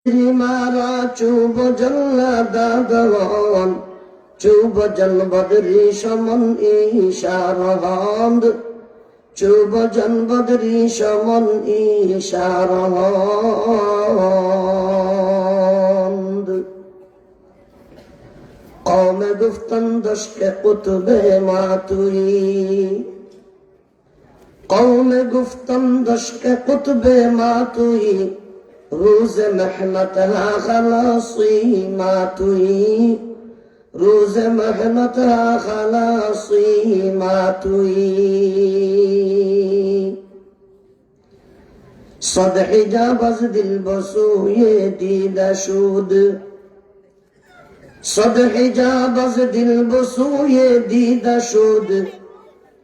মারা চুব জল্লা দাদন চুব জল বদরি সমন ইশারহন্দ চুব জল বদরি সমন ইশারহন্দ কৌমে গুফতন দশকে কুতুবে মাতুই কৌমে গুফতন দশকে কুতুবে মাতুই روز محنت ها خلاصی ماتوی روز محنت ها خلاصی ماتوی صد حجاب از دل بسوی دیده شد صد حجاب از دل بسوی دیده شد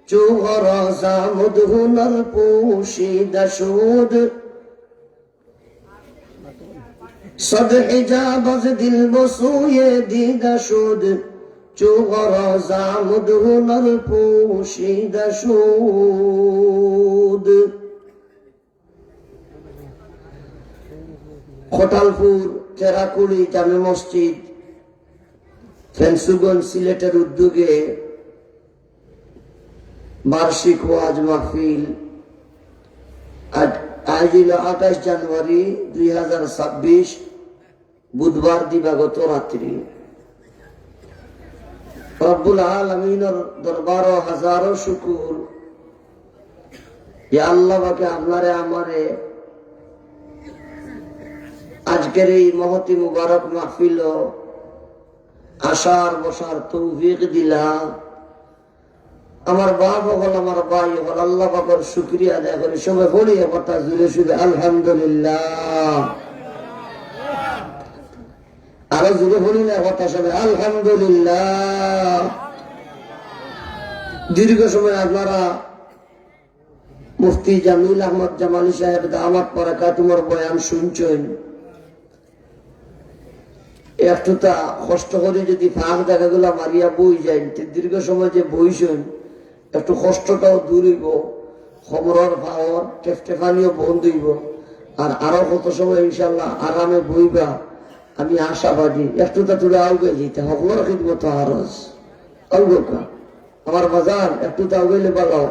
جو غرازا مدهنر پوشیده شد صد حجاب از دل بسوی دیده شد چو غراز مدهنر پوشیده شد খোটালপুর চেরাকুড়ি জামে মসজিদ ফেন্সুগঞ্জ সিলেটের উদ্যোগে বার্ষিক ওয়াজ মাহফিল আজ 28 জানুয়ারি 2026 বুধবার দিবাগত রাত্রি রব্বুল আলামিনের দরবারে হাজারো শুকর যে আল্লাহ পাকে আপনারে আমারে আজকের এই মহতি মুবারক মাহফিল আসার বসার তৌফিক দিলা আমার বাপ হল আমার ভাই হল আল্লাহ পাকের শুকরিয়া আদায় করে সবাই বলি কথা জুড়ে শুধু আলহামদুলিল্লাহ আরো জুড়ে বলি না কথা সবাই আলহামদুলিল্লাহ। দীর্ঘ সময় আপনারা মুফতি জামিল আহমদ জামালি সাহেব দামাত বারাকাতুহু তোমার বয়ান শুনছেন, একটুটা কষ্ট করে যদি ফাঁক জায়গাগুলা মারিয়া বই যায় দীর্ঘ সময় যে বইছেন একটু কষ্টটাও দূর হইব, খবরের ভাওয়ার টেফটেফানিও বন্ধ হইব, আর আরো কত সময় ইনশাল্লাহ আরামে বইবা আমি আশাবাদী। একটুটা তুলে আউগে যেতে হকলোর খিদমত আরজ আউগা আমার বাজার একটুটা আউগাইলে ভালো,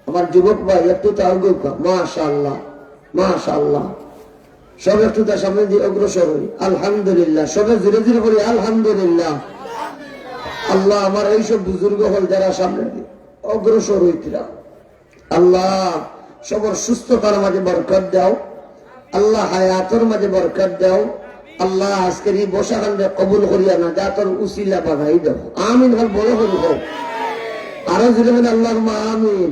আমার যুবক ভাই একটুটা আউগা মাশাআল্লাহ মাশাআল্লাহ। সব একটুটা সামনে দিয়ে অগ্রসর হই আলহামদুলিল্লাহ, সবে ধীরে ধীরে বলি আলহামদুলিল্লাহ। আল্লাহ আমার এইসব বুজুর্গ হল যারা সামনে দিয়ে অগ্রসর হইতিরা আল্লাহ সবর সুস্থতার মাঝে বরকত দাও, আল্লাহ হায়াতের মাঝে বরকত দাও, আল্লাহ আজকের এই বসা কান্দে কবুল করিয়া না যা তোর উসিলা বাধাই দাও আমিন। হল বড় হল হোক আরো জুড়ে মানে আল্লাহ আমিন।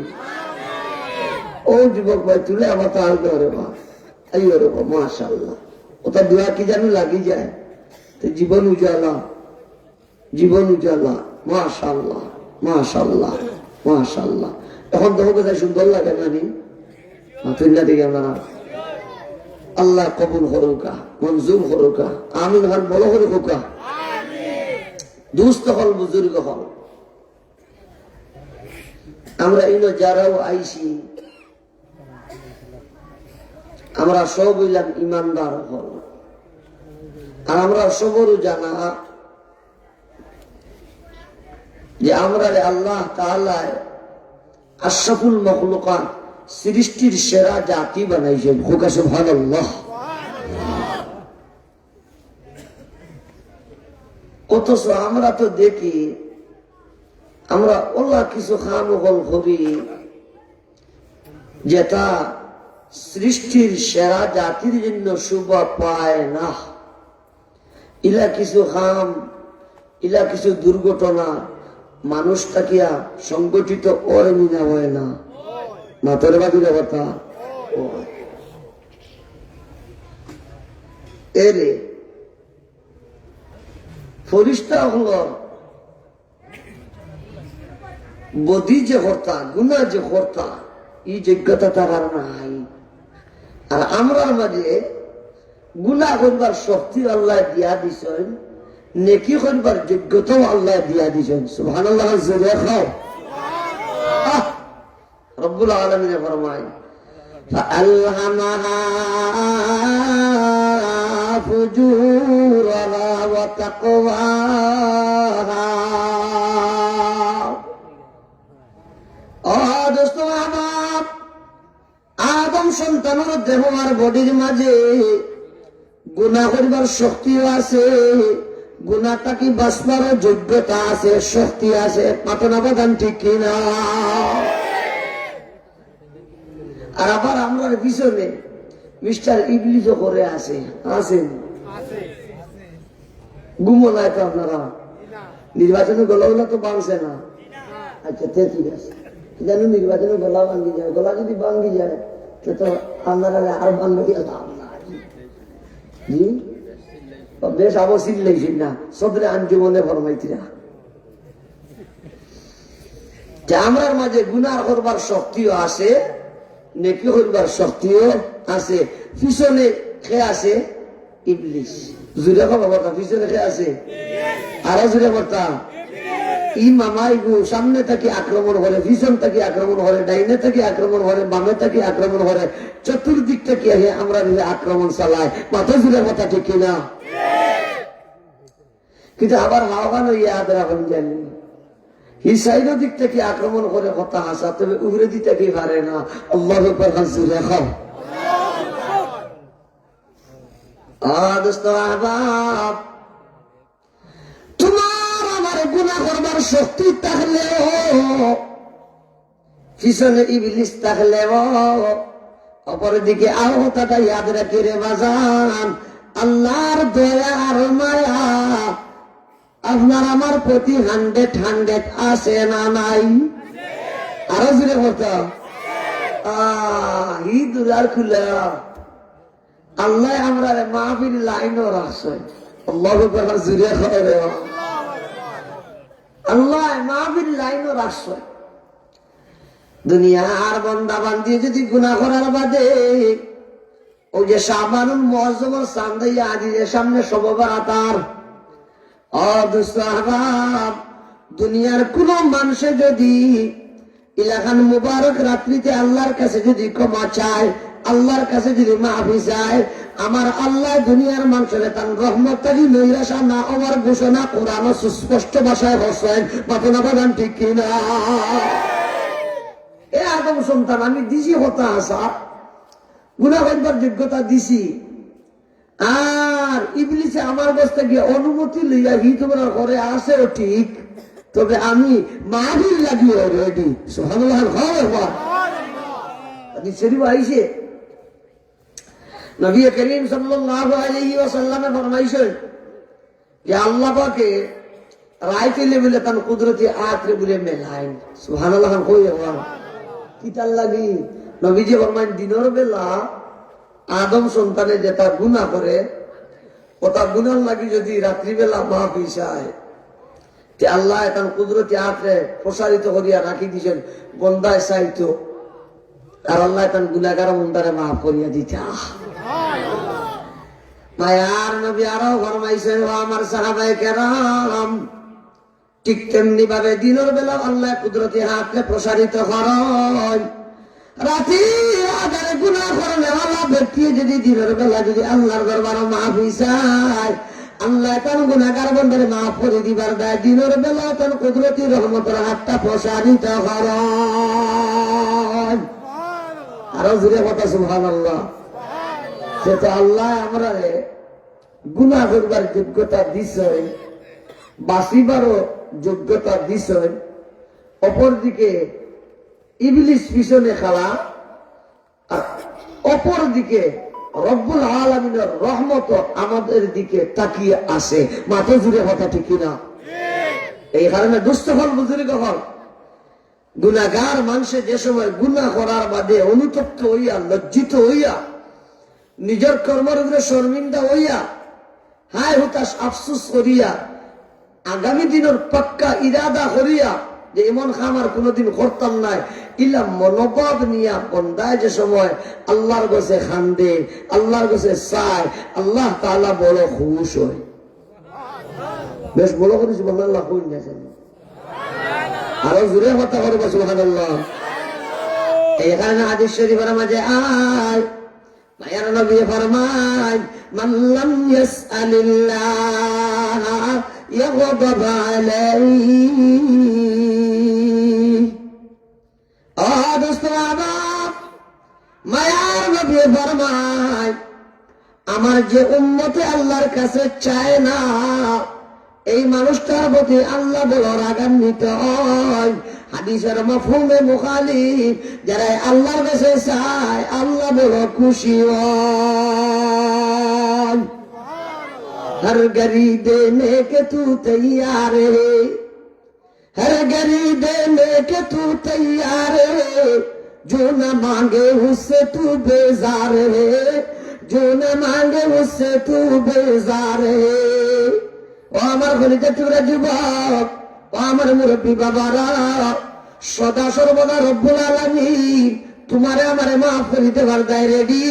ও যুবক ভাই তুলে আমার তো আলবে রে মা এই রে মাশাআল্লাহ, ওটা দোয়া কি জানো লাগি যায় তো জীবন উজালা জীবন উজালা মাশাআল্লাহ মাশাআল্লাহ মাশাআল্লাহ। এখন দেখো কোথায় সুন্দর লাগে নানি তুলনা দিকে আমরা আল্লাহ কবুল হরুকা মঞ্জুর হরুকা আমিন। হল বড় হল হোকা দুস্থ হল বুজুর্গ হল আমরা ইনো যারাও আইসি আমরা সব হইলাম ইমানদার হল, আর আমরা সবরও জানা যে আমরা আল্লাহ তাআলা আশরাফুল মাখলুকাত সৃষ্টির সেরা জাতি বানাইছেন। হোকা সুবহানাল্লাহ। অথচ আমরা তো দেখি আমরা ওলা কিছু খামগল করি যেটা সৃষ্টির সেরা জাতির জন্য শোভা পায় না। ইলা কিছু খাম ইলা কিছু দুর্ঘটনা মানুষটাকে সংগঠিত ওর মিনা হয় না মাতরে বাদুরে কথা এরে ফরিস্তা হল বদি যে হর্তা গুণা যে হর্তা এই যোগ্যতা তার আর নাই। আর আমরার মাঝে গুণা করবার শক্তি আল্লাহ দিয়া দিছেন, নেকি করবার যোগ্যতাও আল্লাহ দিয়া দিছেন। সুবহানাল্লাহ জোরে খাও। রব্বুল আলামিন ফরমায় فألهمها ফুজুরাহা ওয়া তাকওয়াহা। ও দোস্ত আমার, আদম সন্তানের দেহ আর বডির মাঝে গুনাহ করিবার শক্তিও আছে, গুনাহটা কি বাঁচবারও যোগ্যতা আছে, শক্তি আছে। পাতনা বাদান ঠিক কিনা? আর আবার আমরা পিছনে মিস্টার ইবলিসও করে আছে, আছেন গুমো নাই তো আপনারা? নির্বাচনে গলা তো বাংছে না। আচ্ছা ঠিক আছে, জানো নির্বাচনে গলা ভাঙ্গি যায়, গলা যদি ভাঙ্গি যায় তো আপনারা আর ভাঙ্গি লাভ নাই। জি বেশ আবশ্যক লেগেছিল না সদরে আঞ্জুমনে ফরমাইতিরা যে আমরার মাঝে গুনাহ করবার শক্তিও আছে, নেকি করবার শক্তিও আছে। পিছনে কে আছে? ইবলিস। জুড়ে কথা পিছনে কে আছে? আরো জুড়ে কথা ই মামাই গু সামনে থেকে আক্রমণ করে, পিছন থেকে আক্রমণ করে, ডাইনে থেকে আক্রমণ করে, বামে থেকে আক্রমণ করে, চতুর্দিক থেকে আমরা আক্রমণ চালাই। মাথা জুড়ে কথা ঠিক কিনা? কিন্তু আবার হাওয়ানো ইয়াদ রাখুন জানি হিসাইনের দিক থেকে আক্রমণ করে কথা আসা, তবে উগরে দিতে কি পারে না। আল্লাহর উপর জুড়ে খাও। দোস্ত আহবাব, তোমার আমার গুনাহ করবার শক্তি থাকলেও, পিছনে ইবলিস থাকলেও, অপরদিকে আহতটা ইয়াদ রাখি রে বাজান, আল্লাহর দয়া আর মায়া আপনার আমার প্রতি 100 আছে না নাই? আরো জুড়ে কথা দুলার খুলে আল্লাহ আমরা মাহফিল লাইনও রাখছে। আল্লাহ জুড়ে খাবে, আল্লাহ মাহফিল লাইনও রাখছে। দুনিয়া আর বন্দা বান্দি যদি গুনাহ করার বাদে ওই যে শাবানুল মুআজ্জমের চান্দাইয়া আজিজের সামনে শোভাবারাতার দুনিয়ার কোন মানুষে যদি ইলাকান মুবারক রাত্রিতে আল্লাহর কাছে যদি ক্ষমা চায়, আল্লাহর কাছে যদি মাফি চায়, আমার আল্লাহ দুনিয়ার মানুষের তার রহমতটাকে নৈরাশা না আমার ঘোষণা কোরআন সুস্পষ্ট ভাষায় হসেন। বাতনা বাদান ঠিক কিনা? এ আদম সন্তান আমি দিছি হতা আসা, গুনাহ করবার যোগ্যতা দিছি, আর ইবলিসে আমার কাছ থেকে অনুমতি লইয়া হি তোমার ঘরে আসেও ঠিক, তবে আমি মাহফিল লাগিয়ে রেডি। সুবহানাল্লাহ। আইছে নবী করিম সাল্লাল্লাহু আলাইহি ওয়াসাল্লামে ফরমাইছেন যে আল্লাহ পাকে রায় পেলে বলে তার কুদরতি আত্রে বলে মেলাইন। সুবহানাল্লাহ। কই কিতাল লাগি নবীজি ফরমাইন দিনের বেলা আদম সন্তানে যেটা গুনাহ করে ওটা গুনার লাগি যদি রাত্রিবেলা মাফি চায়, আল্লাহ এখন কুদরতি আত্রে প্রসারিত করিয়া রাখি দিয়েছেন বন্দায় চাইতো, আর আল্লাহ এখন গুনাহগার বন্দারে মাফ করিয়া দিতা। মায়ার নবী আরো ফরমাইছেন, ও আমার সাহাবায়ে কেরাম, ঠিক তেমনি ভাবে দিনের বেলা আল্লাহ কুদরতি হাতকে প্রসারিত করেন। রাতে আদারে গুনাহ করলে আল্লাহ ব্যক্তি যদি দিনের বেলা যদি আল্লাহর দরবারে মাফি চায়, আল্লাহ তার গুনাহগার বন্দারে মাফ করে দিবার দায়। দিনের বেলা তার কুদরতি রহমতের হাতটা প্রসারিত করেন। আরো জুড়ে কথা সুবহানাল্লাহ। সেটা আল্লাহ আমরা গুনাহ করবার যোগ্যতা দিছেন, বাঁচিবারও যোগ্যতা দিছেন। অপরদিকে ইবলিস পিছনে খেলা, আর অপরদিকে রব্বুল আলামিনের রহমত আমাদের দিকে তাকিয়ে আসে। মাথা জুড়ে কথা ঠিক কিনা? এই কারণে দুষ্ট হল বুজুর্গ হল গুনাহগার মানুষে যে সময় গুনাহ করার বাদে অনুতপ্ত হইয়া, লজ্জিত হইয়া, নিজের কর্মের উপরে শর্মিন্দা হইয়া, হায় হতাশ আফসুস করিয়া, আগামী দিনের পাক্কা ইরাদা করিয়া যে এমন খামার কোনদিন করতাম নাই, ইলা মনোভাব নিয়া বন্দায় যে সময় আল্লাহর কাছে খান্দে, আল্লাহর কাছে চায়, আল্লাহ তাআলা বড় খুশ হয়। বেশ বড় করেছি আল্লাহ খুশ গেছেন। আরো জোরে কথা করবো সুবহানাল্লাহ। এখানে হাদিস শরীফের মাঝে আয় মায়ার নবী ফরমান মান লাম ইয়াসআলিল্লাহ ইয়াগদাব আলাইহি। ও দোস্ত বাবা, মায়ার নবী ফরমান আমার যে উম্মতে আল্লাহর কাছে চায় না, এই মানুষটার প্রতি আল্লাহ বড় রাগান্বিত হয়। হাদিসের মাফহুমে মুখালিফ, যারা আল্লাহর কাছে চায় আল্লাহ বড় খুশি হয়। हर गरी देने के तू तैयार है, हर गरी देने के तू तैयार है, जो न मांगे उससे तू बेजार है, जो न मांगे उससे तू बेजार है। ও আমার খলিতা টুকরা যুবক, ও আমার মুরব্বী বাবারা, সদা সর্বদা রব্বুল আলামিন তোমারে আমারে মাফ করিতে পারদায় রেডি।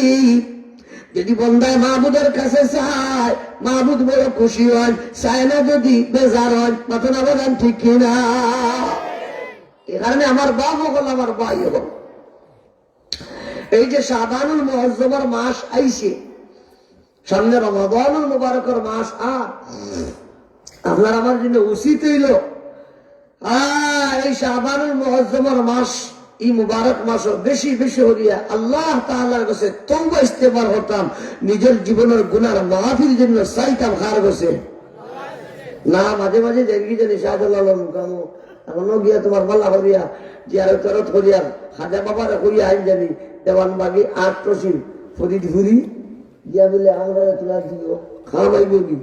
যদি বন্দায় মাহবুদের কাছে চায়, মাহবুদ বড় খুশি হয়, চায় না যদি বেজার হয়। মাথা না বলেন ঠিক কিনা? এ কারণে আমার বাপ হল, আমার ভাই হল, এই যে শাবানুল মুআজ্জমের মাস আইছে, সামনে রমাদানুল মুবারকের মাস, আর আপনার আমার জন্য উচিত হইল এই শাবানুল মুআজ্জমের মাস, এই মুবারক মাস বেশি বেশি হরিয়া আল্লাহ তাআলার কাছে তওবা ইস্তেগফার হতাম, নিজের জীবনের গুনার মাফির জন্য চাইতাম। খার কাছে না মাঝে মাঝে দেখি জানি শাহজালাল কামো এখনো গিয়া তোমার মাল্লা হরিয়া জিয়ারত তরত হরিয়া খাজা বাবার হরিয়া আইন জানি দেওয়ান বাগি ৮ রসিম ফরিদ ফুরি দিয়া বলে আমরা তোলা দিও খাওয়াইব কি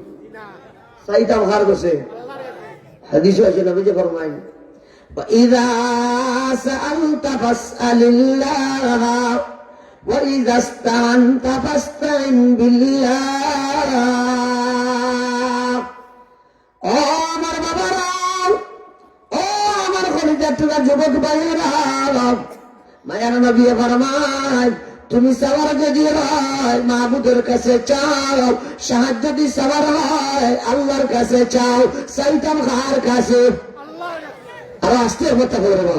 চাইতাম। খার কাছে হাদিস আছে নবী যে ফরমায় وَإِذَا سَأَلْتَ فَاسْأَلِ اللَّهَ وَإِذَا اسْتَعَنْتَ فَاسْتَعِنْ بِاللَّهِ। ও আমার বাবারা, ও আমার খলিজার টুকরা যুবক ভাইয়েরা, মায়ার নবী ফরমায় তুমি সওয়ার যদি হয় মাহবুদের কাছে চাও, সাহায্য যদি সওয়ার হয় আল্লাহর কাছে চাও। চাইতাম কার কাছে? আর আসতে কথা বলবো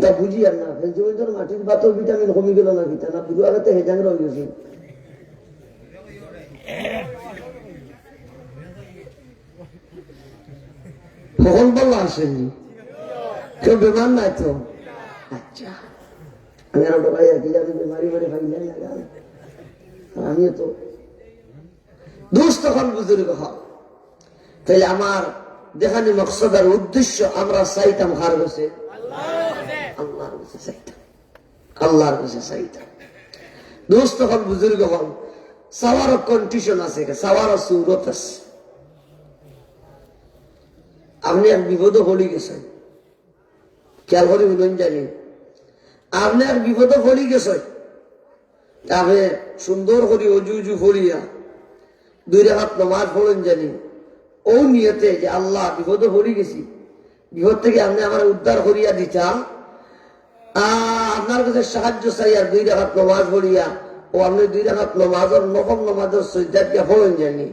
তা বুঝি আর না ফেলছে মাটির বাতর ভিটামিন কমে গেল না ভিটা না বুঝো আগে হেজাং রয়ে গেছে। কখন বললো আসেননি, কেউ বেমার নাই তো? আচ্ছা আমি আর ভাই আর কি জানি বেমারি বাড়ি ফাইলাই লাগাল, আমিও তো দোষ তখন বুজুর্গ হয়। তাহলে আমার দেখানি মকসদের উদ্দেশ্য আমরা চাইতাম কার কাছে? আল্লাহর কাছে চাইতাম, আল্লাহর কাছে চাইতাম। দোস্ত হল বুজুর্গ হল, চাওয়ারও কন্ডিশন আছে, চাওয়ারও সুরত আছে। আপনি এক বিপদ পড়ি গেছেন, খেয়াল করে বলুন জানি আপনি এক বিপদ পড়ি গেছেন, আপনি সুন্দর করে অজু উজু পড়িয়া 2 রাকাত নামাজ পড়েন জানি ও নিয়তে যে আল্লাহ বিপদে পড়ে গেছি, বিপদ থেকে আপনি আমার উদ্ধার করিয়া দিতা, আপনার কাছে সাহায্য চাই। আর 2 রাকাত নামাজ পড়িয়া ও আপনি 2 রাকাত নামাজের নফল নামাজের সিজদা দিয়া পড়েন জানি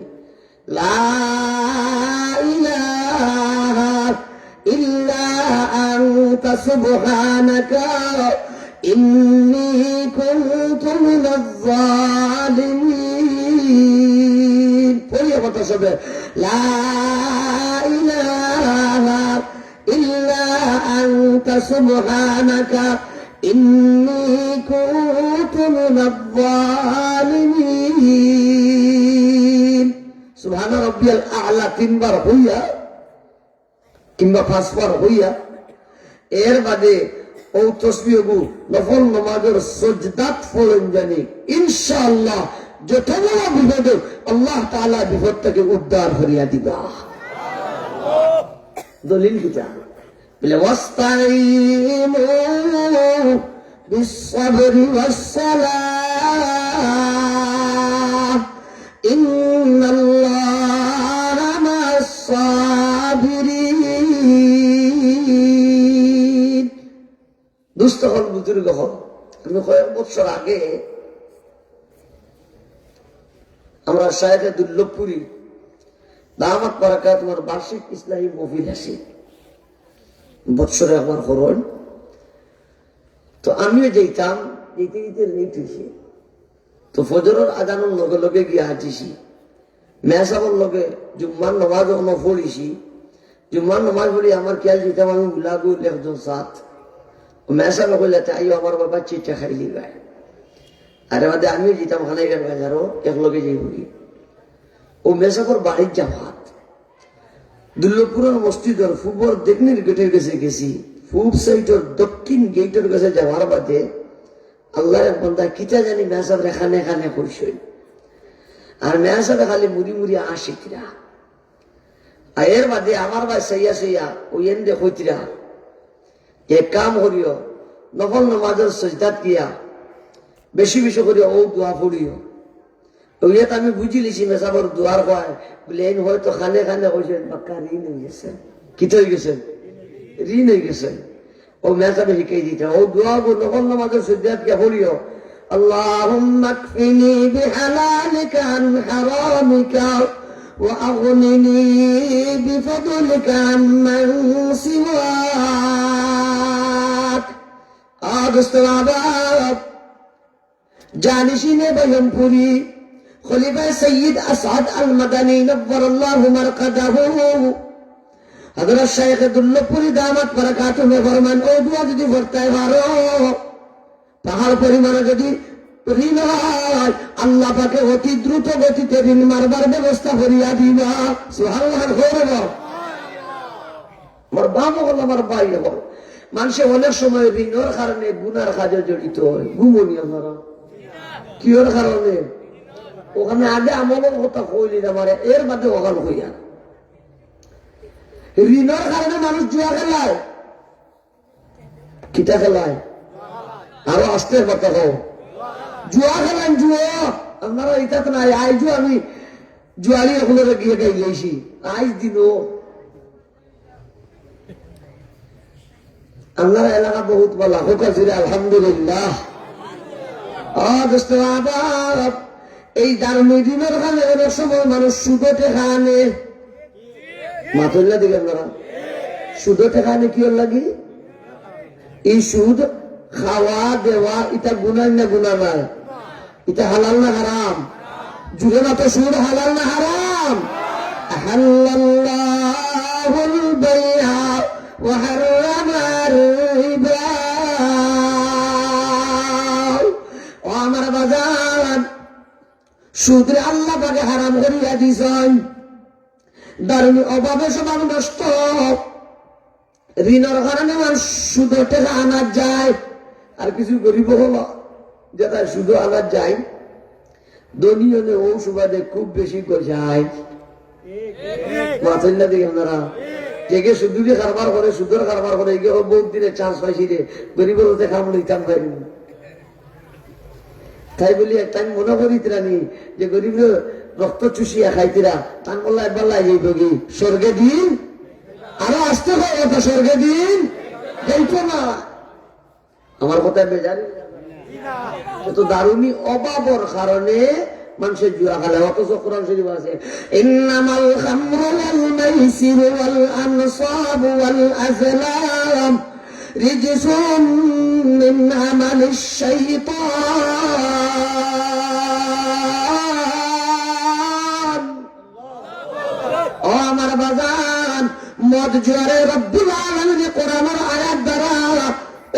লা ইলাহা ইল্লা আনতা সুবহানাকা ইন্নী কুনতু মিনাজ জালিমিন। পড়িয়া কথা সবে লা ইলাহা ইল্লা আনতা সুবহানাকা ইন্নী কুনতু মিনাজ জালিমিন। সুবহান রাব্বিয়াল আ'লা 3 বার হইয়া কিংবা 5 বার হইয়া এর বাদে ও তসবিহগু নফল নামাজের সাজদাত পড়েন জানি ইনশাআল্লাহ যত বড় বিপদ আল্লাহ তাআলা বিপদ থেকে উদ্ধার করিয়া দিবা। দলিল কিটা বলে ওয়াস্তাইনু বিস-সাবরি ওয়াস-সালাহ ইন্নাল্লাহা মা'আস-সাবিরিন। দুস্থ হল বুজুর্গ হল, আমি কয়েক বছর আগে আমরা শায়েখে দুর্লভপুরি দামাত বারাকাত তোমার বার্ষিক ইসলামী মহফিল আসে বৎসরে আমার হরণ, তো আমিও যেতাম, যেতে যেতে লেট হয়েছে তো ফজরের আজানের লগে লগে গিয়া হাঁটিছি, মেসাবর লগে জুম্মার নমাজ পড়িছি। জুম্মার নমাজ পড়ি আমার খেয়াল দিতাম আমি গুলাগুল একজন সাথ মেসাবে কইলে আইও আমার বাবা চিঠা খাইলি গায়, আরে বাদে আমিও যেতাম খানাই গান বাজারও একলগে যাই বলি। ও মেসাবর বাড়ির জামাত দুর্লভপুরের মসজিদের পূর্বর দেখনির গেটের কাছে গেছি, পূর্ব সাইডের দক্ষিণ গেটের কাছে যাওয়ার বাদে আল্লাহর এক বান্দা কিতা জানি মেসাব এখানে এখানে কইসই, আর মেসাবে খালি মুড়ি মুড়ি আসিতরা। আর এর বাদে আমার ভাই সইয়া সইয়া ওই এন্দে কইতরা এক কাম করিও, নফল নমাজের সজদাত গিয়া বেশি বেশি করিও ও দোয়া পড়িও। ওইয়াত আমি বুঝি লিছি মেসাবর দোয়ার কয় বলে এই হয়তো খানে খানে কইছেন বাক্কা ঋণ হয়ে গেছে। কিত হয়ে গেছে? ঋণ হয়ে গেছে। ও মেসাবে শিখাই দিতে ও দোয়া নফল নমাজের সজদাত গিয়া পড়িও, আল্লাহুম্মা কফিনি বিহালালিকা আন হারামিকা وأغنني بفضلك عمن سواك। জানিসিনে বয়মপুরি খলিফা সৈয়দ আসাদ আল মাদানী নব্বরাল্লাহু মারকাদাহু হযরত শাইখ দুল্লভপুরি দামাত বারাকাতুহু ফরমান ও দুয়া যদি পড়তে পারো পাহাড় পরিমাণে যদি ঋণ হয় আল্লাহ পাকে অতি দ্রুত গতিতে ঋণ মারবার ব্যবস্থা করিয়া দিবা। সুবহানাল্লাহ। আমার বাপ হল আমার ভাই হল মানুষে অনেক সময় ঋণের কারণে গুনার কাজে জড়িত হয়। ঘুমনি আপনারা কিহর কারণে? ওখানে আগে আমলের কথা কইলি আমার এর বাদে ওখানে হইয়া ঋণের কারণে মানুষ জুয়া খেলায়, কিতা খেলায়, আরো আসতে কথা কও জুয়া খেলেন। জুয়া আপনারা এটা তো নাই। আইজও আমি জুয়ারি এগুলো গিয়ে গাই যাইছি আইজ দিন আপনারা এলাকা বহুত বলা হোক জুড়ে আলহামদুলিল্লাহ। আবার এই দারুণ দিনের খানে অনেক সময় মানুষ সুদে টেকা আনে, মাথল্লা দিকে আপনারা সুদে টেকা আনে কি লাগি? এই সুদ খাওয়া দেওয়া এটা গুনাই না গুনা নাই? এটা হালাল না হারাম? জুড়ে না তো সুদ হালাল না হারাম? আহাল্লাল্লাহুল বাইআ ওয়া হারামার রিবা। ও আমার বাজান সুদরে আল্লাহ পাকে হারাম করিয়া দিছেন। দারুণী অভাবে সব নষ্ট, ঋণের কারণে মানুষ সুদ টাকা আনা যায়। আর কিছু গরিব হলো যেটা শুধু আনা যায় দনীয় ও সুবাদে খুব বেশি যায় মাথা দিকে আপনারা যে শুধু কারবার করে সুদের কারবার করে বহুত দিনে চান্স পাইছি রে গরিবের হতে খাম লইতাম পারি। তাই বলি একটা আমি মনে করি তিরানি যে গরিব রক্ত চুষিয়া খাইতিরা তান বললা একবার লাগে গি স্বর্গে দিন আরো আসতে হয় কথা স্বর্গে দিন যাইতো না। আমার কথা বেজারি তো দারুণী অভাবর কারণে মানুষের জুয়া খেলে। অথচ কোরআন শরীফ আছে ইন্নামাল খামরু ওয়াল মাইসিরু ওয়াল আনসাবু ওয়াল আজলাম রিজসুম মিন আমালিশ শাইতান। ও আমার বাজান মদ জুয়ারে রব্বুল আলামিন কোরআনের আয়াত দ্বারা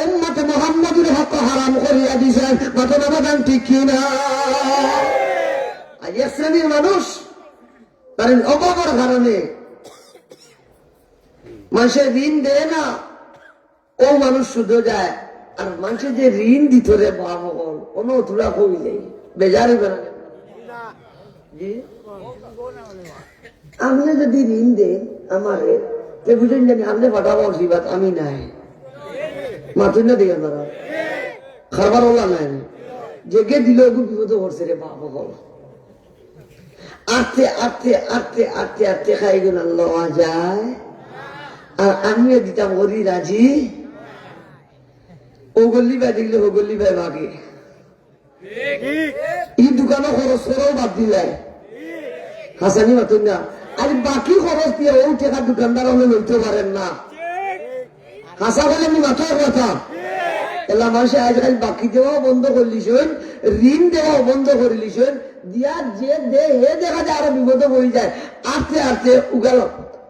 উম্মত মুহাম্মদের হক হারাম করিয়া দিয়েছেন। ঘটনা বাদান ঠিক কিনা? আজ এক শ্রেণীর মানুষ কারণ অভাবের কারণে মানুষের ঋণ দেয় না, ও মানুষ শুধু যায়। আর মানুষের যে ঋণ দিত রে বাবা কোন তুলা কইলে বেজারি বেড়ালে আপনি যদি ঋণ দেন আমারে বুঝেন জানি আপনি পাঠাবো জীবাত আমি নাই মাতুন না দিকে আপনারা খারবার ওলা নাই জেগে দিল বিপদে পড়ছে রে বাবা বল আটতে আটতে আটতে আটতে আটতে খাই গুন আল্লাহ যায়। আর আমিও দিতাম ওরি রাজি ও গল্লি ভাই দেখলে ও গল্লি ভাই বাকি এই দোকানও খরচ করেও বাদ দিলাই হাসানি মাতুন না। আর বাকি খরচ দিয়ে ও টাকা দোকানদার হলে লইতে পারেন না। হাসা বলে আমি মাথার কথা এলা মানুষে আজকাল বাকি দেওয়াও বন্ধ করলিছেন, ঋণ দেওয়াও বন্ধ করিলিছেন, দিয়া যে দে হে দেখা যায় আরো বিপদে পড়ে যায়। আস্তে আস্তে উগাল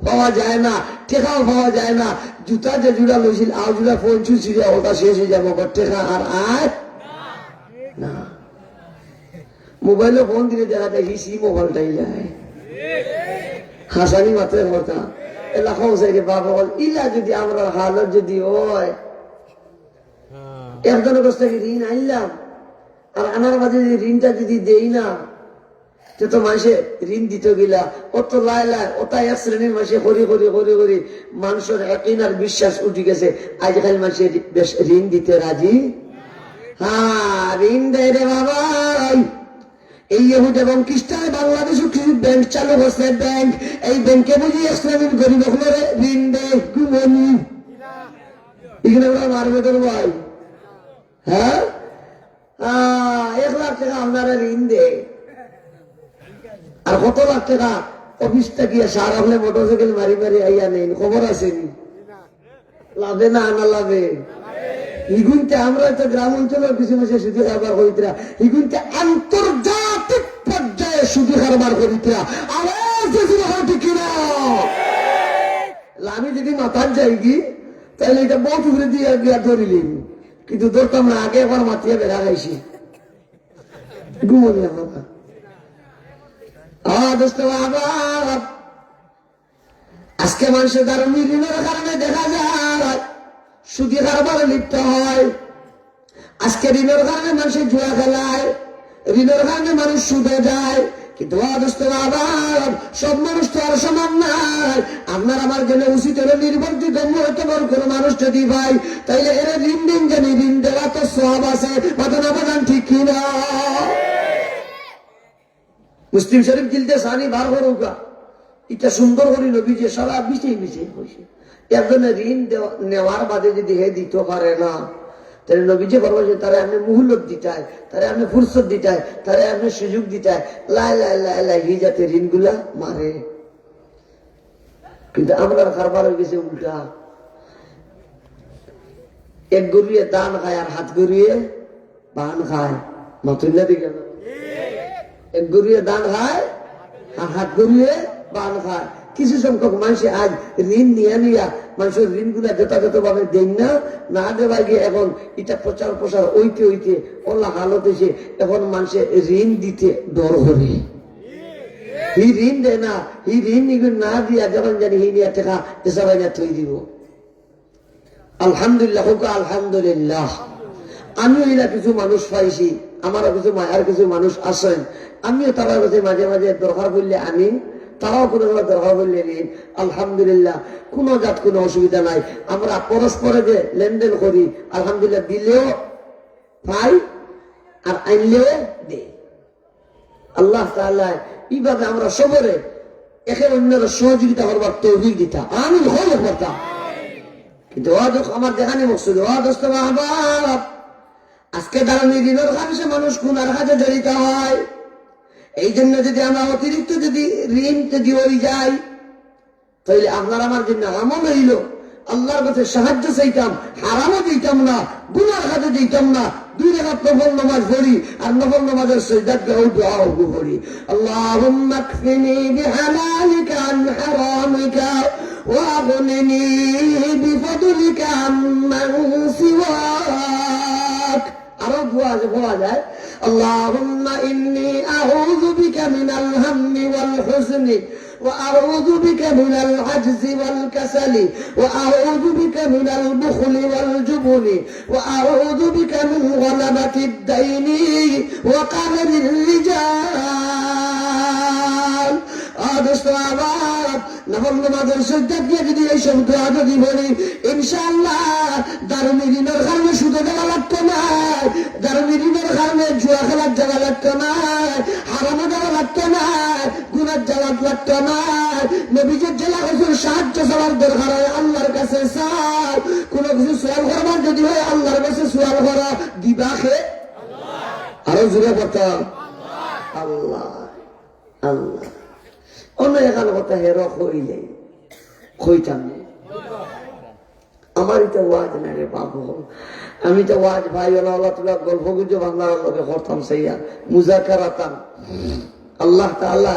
পাওয়া যায় না, টেকাও পাওয়া যায় না। জুতা যে জুড়া লইছিল আও জুড়া পঞ্চু ছিড়ে ওটা শেষ হয়ে যাবো, টেকা আর আয় না। মোবাইলে ফোন দিলে দেখা যায় সি মোবাইলটাই যায়। হাসানি মাত্র কথা এলাকা বাবা বল ইলা যদি আমরা হালত যদি হয় একজনের কাছ থেকে ঋণ আনলাম আর আনার মাঝে যদি ঋণটা যদি দেই না তো মানুষে ঋণ দিতে গেলা অত লাই লাই ওটাই এক শ্রেণীর মানুষে করি করি করি করি মানুষের একই আর বিশ্বাস উঠে গেছে। আজকাল মানুষের ঋণ দিতে রাজি। হ্যাঁ ঋণ দেয় রে বাবা। এই ইহুদ এবং খ্রিস্টান বাংলাদেশে কিছু ব্যাংক চালু করছে, ব্যাংক এই ব্যাংকে বুঝি এক শ্রেণীর গরিব ঋণ দেয় গুমনি এখানে ওরা মারবে তোর ভাই। হ্যাঁ 1 লাখ টাকা আপনারা ঋণ দেয় আর কত লাখ টাকা অফিসটা গিয়ে সার হলে মোটরসাইকেল মারি মারি আইয়া নেই, খবর আসেনি লাভে না আনা লাভে। ইগুনতে আমরা তো গ্রাম অঞ্চলের কিছু মাসে সুদি কারবার করিতরা, ইগুনতে আন্তর্জাতিক পর্যায়ে সুদি কারবার করিতরা। আওয়াজ ঠিক না? আমি যদি মাথার যাই কি তাহলে এটা বহুত উপরে দিয়ে গিয়া ধরিলিম, কিন্তু ধরতাম না। আগে একবার মাতিয়ে বেড়া গাইছি ঘুমনি আমরা। আজকে মানুষের দ্বারা ঋণের কারণে দেখা যায় সুদি কারবারে লিপ্ত হয়। আজকে ঋণের কারণে মানুষের জুয়া খেলায়, ঋণের কারণে মানুষ সুদে যায়। কিন্তু আবার সব মানুষ তো আর সমান নাই। আপনার আমার জন্য উচিত হলো নির্বর্তিত মহত্বর কোন মানুষ যদি ভাই তাইলে এরা ঋণ দিন জানি ঋণ দেওয়া তো সব আছে বাদান আবাদান ঠিক কিনা। মুসলিম শরীফ জিলদে সানি বার করুকা এটা সুন্দর করে নবী যে সারা বিচেই বিচেই বসে একজনের ঋণ নেওয়ার বাদে যদি হে দিতে পারে না তাহলে নবী যে বলবো যে তারা আপনি মুহুলত দিতায়, তারা আপনি ফুরসত দিতায়, তারা আপনি সুযোগ দিতায় লাই লাই লাই লাই হি যাতে ঋণগুলা মারে। কিন্তু আমরা কারবার হয়ে গেছে উল্টা, এক গড়িয়ে দান খায় আর হাত গড়িয়ে বান খায়। নতুনটা দিকে এক গড়িয়ে দান খায় আর হাত গড়িয়ে বান খায়। কিছু সংখ্যক মানুষ আজ ঋণ নিয়ে নিয়া মানুষের ঋণ গুলা যথাযথ ভাবে দেন না, না দেওয়া গিয়ে এখন এটা প্রচার প্রসার ওইতে ওইতে ওলা হালত এসে এখন মানুষের ঋণ দিতে ডর করে। হি ঋণ দেয় না, হি ঋণ না দিয়া যখন জানি হি নিয়ে টাকা এসব থই দিব। আলহামদুলিল্লাহ হোক আলহামদুলিল্লাহ। আমিও এরা কিছু মানুষ পাইছি, আমারও কিছু মায়ের কিছু মানুষ আসেন, আমিও তারা কাছে মাঝে মাঝে দরকার পড়লে আনি, তারাও কোনো দরকার পড়লে নিন। আলহামদুলিল্লাহ কোন জাত কোনো অসুবিধা নাই। আমরা পরস্পরে যে লেনদেন করি আলহামদুলিল্লাহ দিলেও পাই আর আনলেও দেই। আল্লাহ তাআলা এইভাবে আমরা সবরে একে অন্যের সহযোগিতা করবার তৌফিক দিতা আমি হল করতাম। কিন্তু আমার দেখানি মকসুদ আজকে দাঁড়ানি ঋণের কারণে মানুষ খুনার কাজে জড়িত হয়। এই জন্য যদি আমরা অতিরিক্ত যদি ঋণ যদি হয়ে যাই তাহলে আপনার আমার জন্য আমল হইল আল্লাহর কাছে সাহায্য চাইতাম, হারামও দিতাম না, গুনার কাজে দিতাম না। 2 রাকাত নফল নামাজ পড়ি আর নফল নামাজের সিজদাত দোয়া করি আল্লাহুম্মা কফিনি বিহালালিকা আন হারামিকা ওয়া আগনিনি বিফদলিকা আম্মান সিওয়াক। আরো দোয়া বলা যায় আল্লাহুম্মা ইন্নী আউযু বিকা মিনাল হাম্মি ওয়াল হুজনি وأعوذ بك من العجز والكسل وأعوذ بك من البخل والجبن وأعوذ بك من غلبة الدين وقهر الرجال। নফল নামাজের সিজদাত দিয়ে যদি এইসব দোয়া যদি বলি ইনশাআল্লাহ দারুনি ঋণের কারণে সুদে দেওয়া লাগতো না, দারুনি ঋণের কারণে জুয়া খেলার জায়গা লাগতো না, হারামে দেওয়া লাগতো না, গুনার জায়গা লাগতো না। নবীজের জেলা হুজুর সাহায্য চাওয়ার দরকার হয় আল্লাহর কাছে চাও। কোন কিছু সোয়াল করবার যদি হয় আল্লাহর কাছে সোয়াল করা দিবা খে আরো জোরে কথা আল্লাহ আল্লাহ। অন্য এখানে কথা হের হইলে হইতাম আমার এটা ওয়াজ না রে বাবু, আমি তো ওয়াজ ভাই আল্লাহ তুলা গল্প গুজব আল্লাহর লগে করতাম সেইয়া মুজাকারাতাম। আল্লাহ তাআলা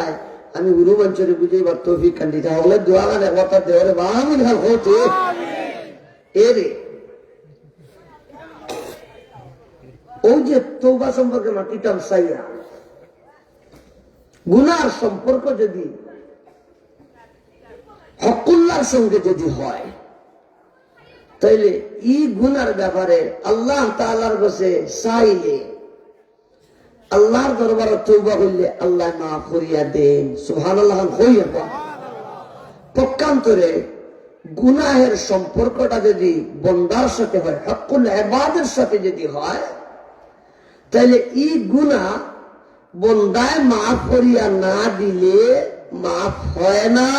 আমি গুরু মঞ্চরে বুঝাইবার তৌফিক কান্দিতে হলে দোয়া গানে কথা দেওয়ারে বামিন হাল হতে এরে ওই যে তওবা সম্পর্কে মাটিতাম সাইয়া গুনার সম্পর্ক যদি হকুল্লার সঙ্গে যদি হয় তাইলে এই গুনার ব্যাপারে আল্লাহ তাআলার কাছে চাইলে আল্লাহর দরবারে তওবা করলে আল্লাহ মাফ করিয়া দেন। সুবহানাল্লাহ হইয়া পক্ষান্তরে গুনাহের সম্পর্কটা যদি বন্দার সাথে হয়, হকুল ইবাদের সাথে যদি হয়, তাইলে এই গুনাহ বন্দায় মাফ করিয়া না দিলে মাফ হয় না।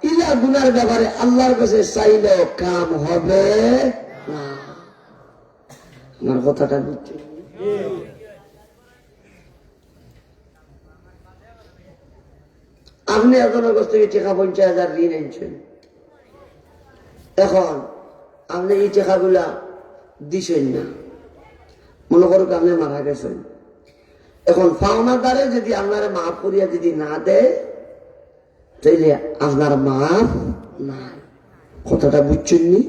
ইলা গুনার ব্যাপারে আল্লাহর কাছে চাইলেও কাম হবে না। আমার কথাটা বুঝছি? আপনি একজনের কাছ থেকে টাকা 50,000 ঋণ আনছেন, এখন আপনি এই টাকাগুলা দিছেন না, মনে করুক আপনি মারা গেছেন। এখন পাওনাদারে যদি আপনার মাফ করিয়া যদি না দেয় তাইলে আপনার মাফ নাই। কথাটা বুঝছেন নি?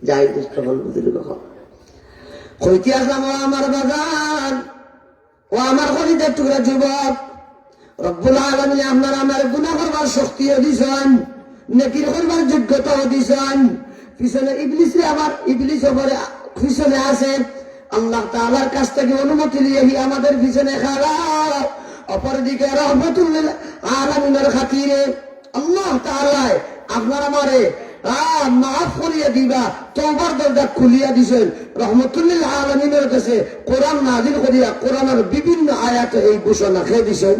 যাই কইতে আসলাম ও আমার বাগান, ও আমার খরিদের টুকরা যুবক, রব্বুল আলামিন আপনার আমার গুনাহ করবার শক্তিও দিছেন, নেকির করবার যোগ্যতাও দিছেন। পিছনে ইবলিসে আবার ইবলিস ওপরে পিছনে আছে, আল্লাহ তাআলার কাছ থেকে অনুমতি নিয়ে আমাদের পিছনে খারাপ। অপরদিকে রহমতুল লিল আলামিনের খাতিরে আল্লাহ তাআলা আপনার আমারে মাফ করিয়া দিবা তওবার দরজা খুলিয়া দিছেন। রহমতুল লিল আলামিনের কাছে কোরআন নাযিল করিয়া কোরআনের বিভিন্ন আয়াতে এই ঘোষণা খেয়ে দিছেন,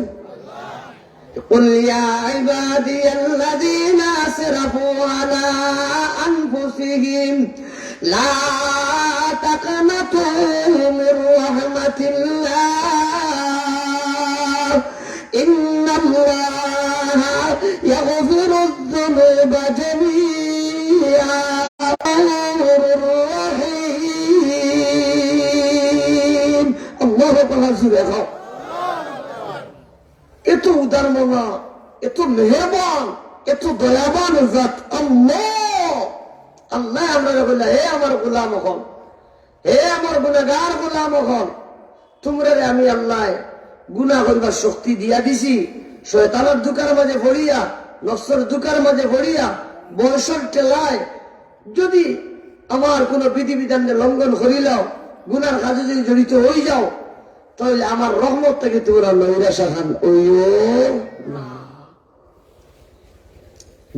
قل يا عبادي الذين أسرفوا على أنفسهم لا تقنطوا من رحمة الله إن الله يغفر الذنوب جميعا غفور رحيم। الله أكبر سبحانه। এত উদার মনা, এত মেহেরবান, এত দয়াবান জাত আল্লাহ। আল্লাহ আমরা বললাম হে আমার গোলাম হন, হে আমার গুনাহগার গোলাম হন, তোমরা আমি আল্লাহ গুনাহ করবার শক্তি দিয়া দিছি। শয়তানের দুকার মাঝে পড়িয়া, নফসের দুকার মাঝে পড়িয়া, বয়সের টেলায় যদি আমার কোন বিধিবিধান লঙ্ঘন করিলাও, গুনার কাজে যদি জড়িত হয়ে যাও, তাহলে আমার রহমত থেকে তোমরা নৈরাশা খান ওইও না।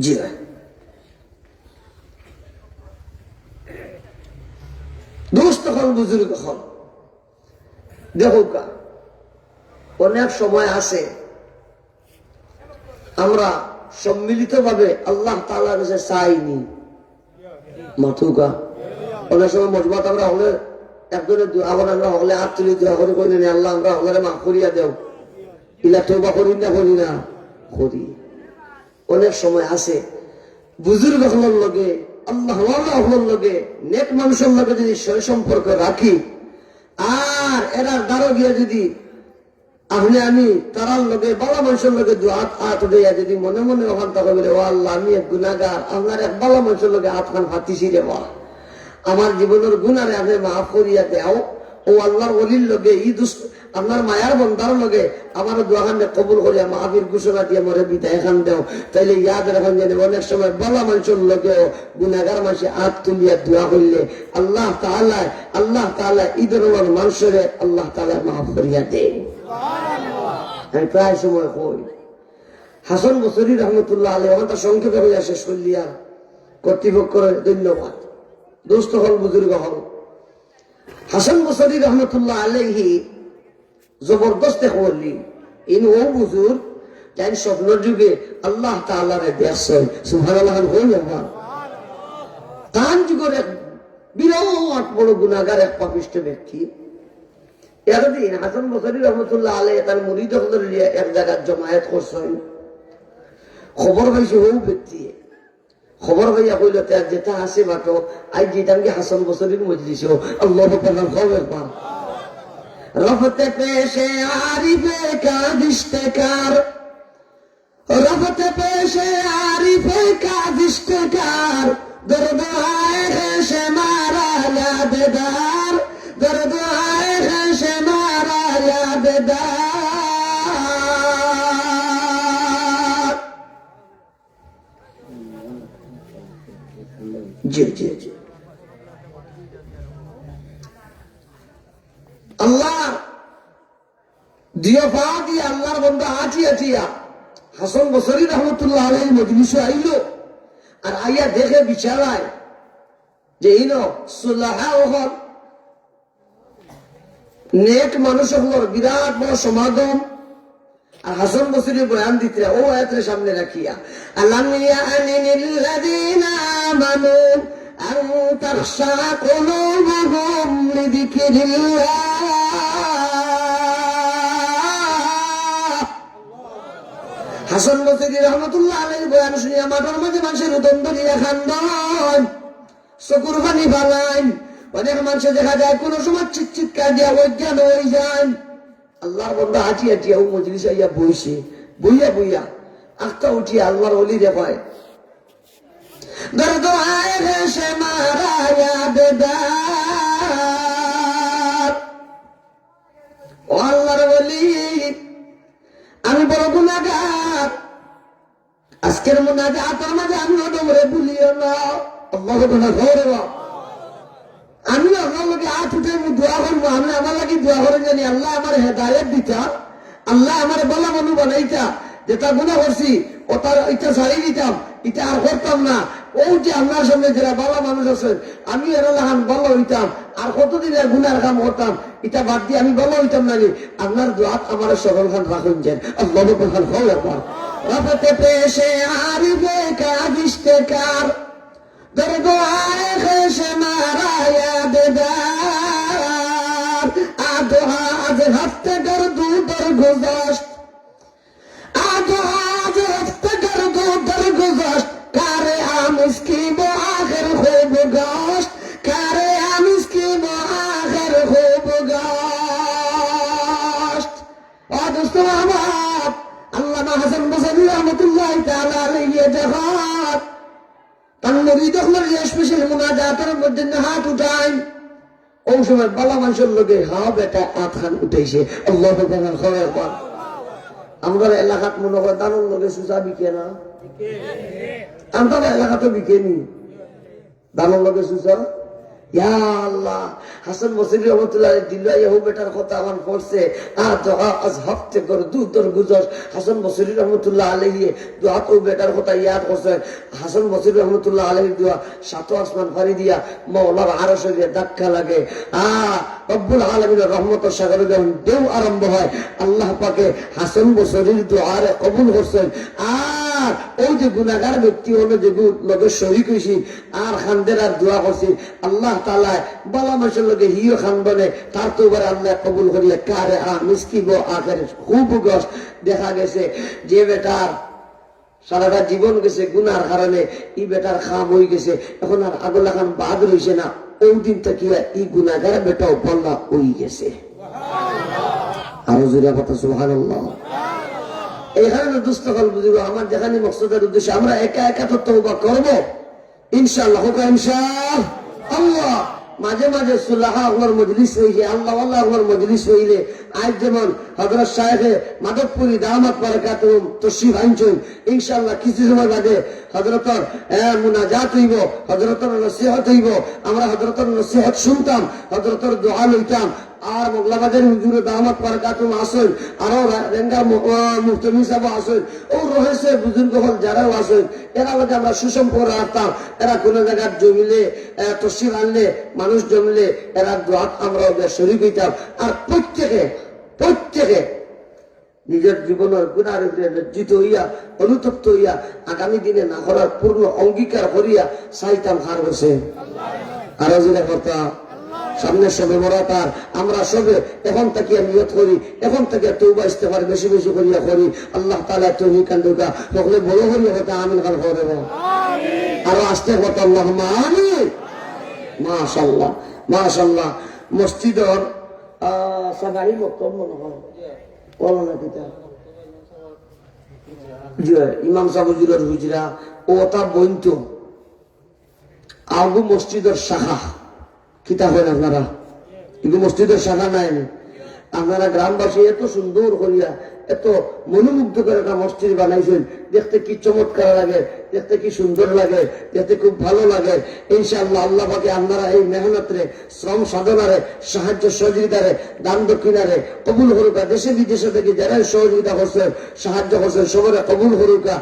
জি ভাই, দোস্ত হন, বুজুর্গ হন, দেখো কা অনেক সময় আছে আমরা সম্মিলিত ভাবে আল্লাহ তাআলার কাছে চাইনি মাথুকা। অনেক সময় মজবাত আমরা হলে একজনের আবার আমরা হলে হাত তুলি দোয়া করে করি না আল্লাহ আমরা হলে মাফ করিয়া দেও, ইলা তওবা করি না করি না করি। অনেক সময় আছে বুজুর্গ হলার লগে আল্লাহ হলার লগে নেক মানুষের লগে যদি সই সম্পর্ক রাখি, আর এরার দ্বারা গিয়া যদি আপনি আমি তারার লগে বালা মানুষের লগে হাত উঠাইয়া যদি মনে মনে ওখান থেকে বলে ও আল্লাহ আমি এক গুনাহগার, আপনার এক বালা মানুষের লগে হাত খান হাতিছি রে বা আমার জীবনের গুনারে আপনি মাফ করিয়া দেও। ও আল্লাহর ওলির লগে ই দুষ্ট আপনার মায়ার বন্ধার লগে আমার দোয়াখানে কবুল করিয়া মাহফির ঘোষণা দিয়ে মরে বিদায় খান দেও। তাইলে ইয়াদ রাখেন জানি অনেক সময় বালা মানুষের লগেও গুনাহগার মানুষে হাত তুলিয়া দোয়া করলে আল্লাহ তাআলা ঈদের মানুষের আল্লাহ তাআলা মাফ করিয়া দেন। আমি প্রায় সময় কই হাসান বসরি রহমতুল্লাহ আলাইহি ওখানটা সংক্ষেপে হইয়া শেষ করলি আর কর্তৃপক্ষের ধন্যবাদ। দোস্ত হল, বুজুর্গ হল, হাসান বসরি রহমতুল্লাহ আলাইহি জবরদস্ত করলি ইন ও বুজুর্গ যাই স্বপ্নের যুগে আল্লাহ তাআলারে দেখছেন। সুবহানাল্লাহ হইয়া তান যুগের এক বিরাট বড় গুনাহগার এক পাপিষ্ঠ ব্যক্তি। এতদিন হাসান বসরি রহমতুল্লাহ আলাইহি তার মুরিদ হলের এক জায়গায় জমায়েত করছেন। খবর পাইছে ও ব্যক্তি খবর হইয়া কইল তার যেটা আছে মাটো আজ যেটাকে হাসান বসরির মজলিস আল্লাহ খবর পা রফতে পেশে আরিফে কাদিশতেকার রফতে পেশে আরিফে কাদিশতেকার দর্দ আয়ে সে মারা ইয়াদেদার দর্দ আয়ে সে মারা ইয়াদেদার। জি জি জি আল্লাহ দিও পা দিয়ে আল্লাহর বন্ধা আচিয়া চিয়া হাসান বসরি রহমতুল্লাহ আলাইহির মজলিসে আইলো আর আইয়া দেখে বিচারায় যে ইনো সুলাহা হল নেক মানুষ হল বিরাট বড় সমাগম। আর হাসান বসরি বয়ান দিতে ও আয়াতের সামনে রাখিয়া আলাম ইয়ানিল্লাযীনা আমানু আন তাখশা কুলুবুহুম লিযিকরিল্লাহ। হাসান বসরি রহমতুল্লাহ আলাইহির বয়ান শুনিয়া মাথার মাঝে মানুষের উদন্দ নিয়ে খান্দন চকুর পানি ফালাইন। অনেক মানুষে দেখা যায় কোন সময় চিৎকার দিয়া অজ্ঞান হয়ে যায়। আল্লাহর বন্ধা হাঁটিয়া টিয়া ও মজলিস আইয়া বইছে বইয়া বইয়া আখটা উঠিয়া আল্লাহর ওলি দেখায় দর্দ আয়ে সে মারা ইয়াদেদার। ও আল্লাহর ওলি আমি বড় গুনাহগার, আজকের মুনাজাতের মাঝে আমিও তোমরা ভুলিও না। আল্লাহু আকবার। আমি আমার লোকে হাত উঠে দোয়া করবো, আমি আমার লাগে দোয়া করে জানি আল্লাহ আমার হেদায়েত দিতা, আল্লাহ আমার বলা মনু বানাইতা, যেটা গুনাহ করছি ও তার ইটা ছাড়ি দিতাম, এটা আর করতাম না। ও যে আল্লাহর সামনে যারা বালা মানুষ আছেন আমি এরা লাহান ভালো হইতাম, আর কতদিন আর গুনার কাম করতাম, এটা বাদ দিয়ে আমি ভালো হইতাম না। আপনার দোয়া আমার সরল খান রাখুন যেন আল্লাহ খান হও একবার রাফতে পেশে আরিফে কাদিশতেকার দর্দ আয়ে সে মারা ইয়াদেদার। আদো আজ হফতে গর্দু দরগুজাশত আদো আজ হফতে গর্দু দরগুজাশত কারে আমিস কি বো আখির খুব গাশত কারে আমিস কি বো আখির খুব গাশত। ও দোস্ত আমার আল্লামা হাসান বসরি রহমাতুল্লাহ তাআলা আলাইহি জাহাত তার মুরিদ হলেন স্পেশাল মুনাজাতের মধ্যে হাত উঠাই ও সময় বালা মানুষের লোকে হা বেটা হাত খান উঠাইছে আল্লাহ খবর পান। আমরা এলাকাত মনে হয় দানোর লোকে সুচা বিকে না, আমরা এলাকাতে বিকে নি দানোর লোকে সুচা। ইয়া আল্লাহ হাসান বসরি রহমাতুল্লাহ দিল্লা ইহু বেটার কথা আমার পড়ছে আজ হফতে করে দূর গুজর হাসান বসরি রহমতুল্লাহ আলাইহি দোয়া তো বেটার কথা ইয়াদ করছে। হাসান বসরি রহমতুল্লাহ আলাইহি দোয়া সাত আসমান ফারি দিয়া মাওলার আরশে গিয়ে ধাক্কা লাগে। রব্বুল আলামিনের রহমতের সাগরে যখন ঢেউ আরম্ভ হয় আল্লাহ পাকে হাসান বসরির দোয়ারে কবুল করছেন। আর ওই যে গুনাহগার ব্যক্তি হলো যে লোকের শরীক হয়েছি আর খানদের আর দোয়া করছি আল্লাহ তাআলা বালা মানুষের লোকে হিও খানবনে তার তো এবার আল্লাহ কবুল করিলে কারে মিসকিব আখের খুব গস। দেখা গেছে যে বেটার সারাটা জীবন গেছে গুনার কারণে ই বেটার খাম হয়ে গেছে, এখন আর আগলা খান বাদ রয়েছে না, ওই দিন থেকে ই গুনাহগার বেটাও বল্লা হয়ে গেছে। আরো জোরে কথা সুবহানাল্লাহ। এখানে দুস্থ ফল বুঝব আমার যেখানে মকসদের উদ্দেশ্যে আমরা একা একা তো তওবা করবো ইনশাআল্লাহ ইনশাআল্লাহ। মাঝে মাঝে সুলাহা আল্লাহর মজলিস হইলে আল্লাহ আল্লাহর মজলিস হইলে আজ যেমন হযরত সাহেবে মাদকপুরি দামাত বারাকাতুহুম তশরিফ আনছেন ইনশাআল্লাহ কিছু সময় বাদে হযরতর মুনাজাত হইব, হযরতর নসিহত হইব, আমরা হযরতর নসিহত শুনতাম, হযরতর দোয়া লইতাম। আর মোগলাবাদের হুজুরে দামাত বারাকাতুহুম আসেন, আরো রেঙ্গা মুফতি সাহেব আসেন, ও রয়েছে বুজুর্গ হল যারাও আসেন, এরা মধ্যে আমরা সুসম্পর্ক রাখতাম। এরা কোন জায়গায় জমিলে তশরিফ আনলে মানুষ জমলে এরা দোয়া আমরা ওদের শরীক হইতাম। আর প্রত্যেকে নিজের জীবনের গুনার উপরে লজ্জিত হইয়া অনুতপ্ত হইয়া আগামী দিনে না করার পূর্ণ অঙ্গীকার করিয়া চাইতাম হার বসে আরো জোরে কথা সামনে সবে বরাতার আমরা সবে এখন থেকে নিয়ত করি, এখন থেকে তওবা ইস্তেগফার বেশি বেশি করিয়া করি। আল্লাহ তাআলা তৌফিক দান করুক। সকলে বড় করিয়া কথা আমিন খান করে। আরো আসতে কথা আল্লাহুম্মা আমিন। মাশাআল্লাহ মাশাআল্লাহ। মসজিদর সাগাই মক্তব মনে হয় বলো না কিতা ইমাম সাহুজুরের হুজরা ও তা বইন্ত আগু মসজিদের শাখা কিতা হয় আপনারা কিন্তু মসজিদের শাখা নাই আপনারা গ্রামবাসী এত সুন্দর করিয়া এত মনোমুগ্ধ করে একটা মসজিদ বানাইছেন, দেখতে কি চমৎকার লাগে, দেখতে কি সুন্দর লাগে, দেখতে খুব ভালো লাগে। ইনশাআল্লাহ আল্লাহ পাকে আপনারা এই মেহনতরে শ্রম সাধনারে সাহায্য সহযোগিতারে দান দক্ষিণারে কবুল হরুকা। দেশে বিদেশে থেকে যারা সহযোগিতা করছেন সাহায্য করছেন সবরে কবুল হরুকা।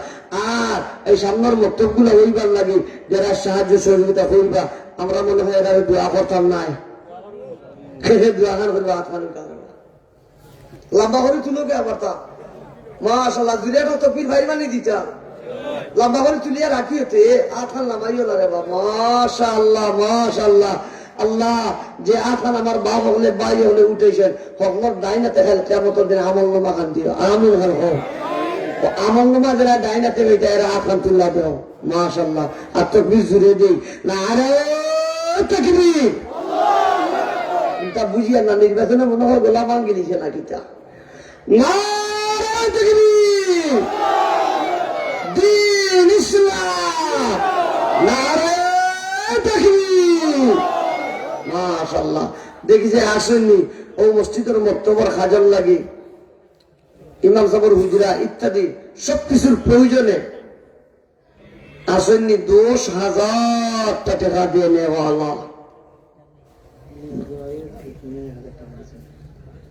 আর এই সামনের বক্তব্যগুলো হইবার লাগে যারা সাহায্য সহযোগিতা হইবা আমরা মনে হয় এরা দোয়া করতাম নাই দোয়া খান করবো আত্মানি কারণ লম্বা করে তুলোকে আবার তা মাশাআল্লাহ দুইটা তো পীর ভাই বানিয়ে দিতা লম্বা করে তুলিয়া রাখি হতে আখান নামাইও না রে বাবা। মাশাআল্লাহ মাশাআল্লাহ। আল্লাহ যে আখান আমার বাপ হলে ভাই হলে উঠেছেন কখনো ডাইনাতে খেল কেমন দিন আমল নামা খান দিও আমিন খান হোক আমল নামা যারা ডাইনাতে হইতে এরা আখান তুল্লা দেও মাশাআল্লাহ। আর তো বীজ জুড়ে দিই না আরে তাকবীর তা বুঝিয়া না নির্বাচনে মনে হয় গোলা ভাঙ্গি দিছে না কিতা দ্বীন ইসলাম মাশাআল্লাহ। দেখি যে আসেননি ও মসজিদের মক্তবর খাজল লাগি ইমাম সাহেবের হুজরা ইত্যাদি সবকিছুর প্রয়োজনে আসেননি 10,000 টাকা দিয়ে নেওয়ালা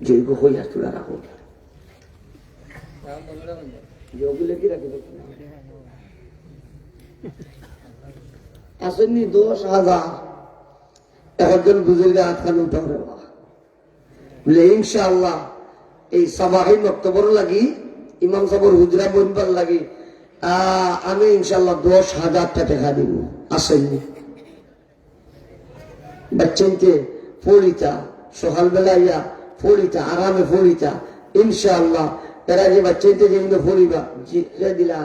জৈব হইয়া তুলা রাখো আসেননি 10,000 একজন বুজুর্গে আটখান উঠাও রে বলে ইনশাআল্লাহ এই সাবাহি বক্তব্য লাগি ইমাম সাহেবের হুজরা বনবার লাগি আমি ইনশাআল্লাহ 10,000 টাকা দিব। আসেননি বাচ্চাকে ফলিতা সকালবেলা ইয়া ফলিতা আরামে ফলিতা ইনশাআল্লাহ এরা যে বাচ্চাইতে যেগুলো ফলিবা দিলা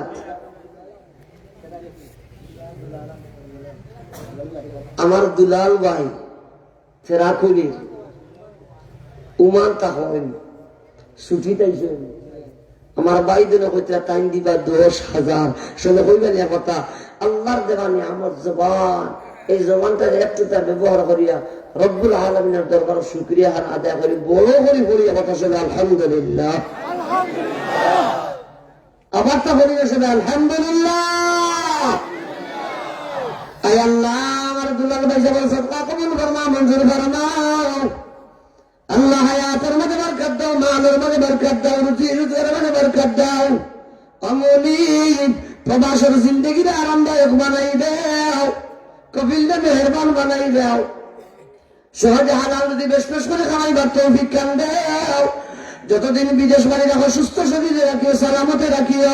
আমার দুলাল ভাই ফেরাকুলির উমান তাহন ছুটি তাইছেন আমার ভাই দিন কইতে টাইম দিবা 10,000 শুনে কইবেন এ কথা আল্লাহর দেওয়ানি আমার জবান এই জবানটা একটু তার ব্যবহার করিয়া রব্বুল আলামিনের দরবারে শুকরিয়া আদায় করি বড় করি করিয়া কথা শুনে আলহামদুলিল্লাহ আবার তা করি শুনে আলহামদুলিল্লাহ। আয় আল্লাহ আমার দুলাল ভাই সবার সদকা কবুল ফরমা মঞ্জুর ফরমাও আল্লাহ হায়াতের মধ্যে বরকত দাও মালের মধ্যে বরকত দাও রুজির মধ্যে বরকত দাও আমলি প্রবাসের জিন্দগিটা আরামদায়ক বানাই দাও কবিলটা মেহরবান বানাই দাও সহজে হালাল যদি বেশ বেশ করে খাওয়াইবার তৌফিক কান দাও যতদিন বিদেশ বাড়ি রাখো সুস্থ শরীরে রাখিও সালামতে রাখিও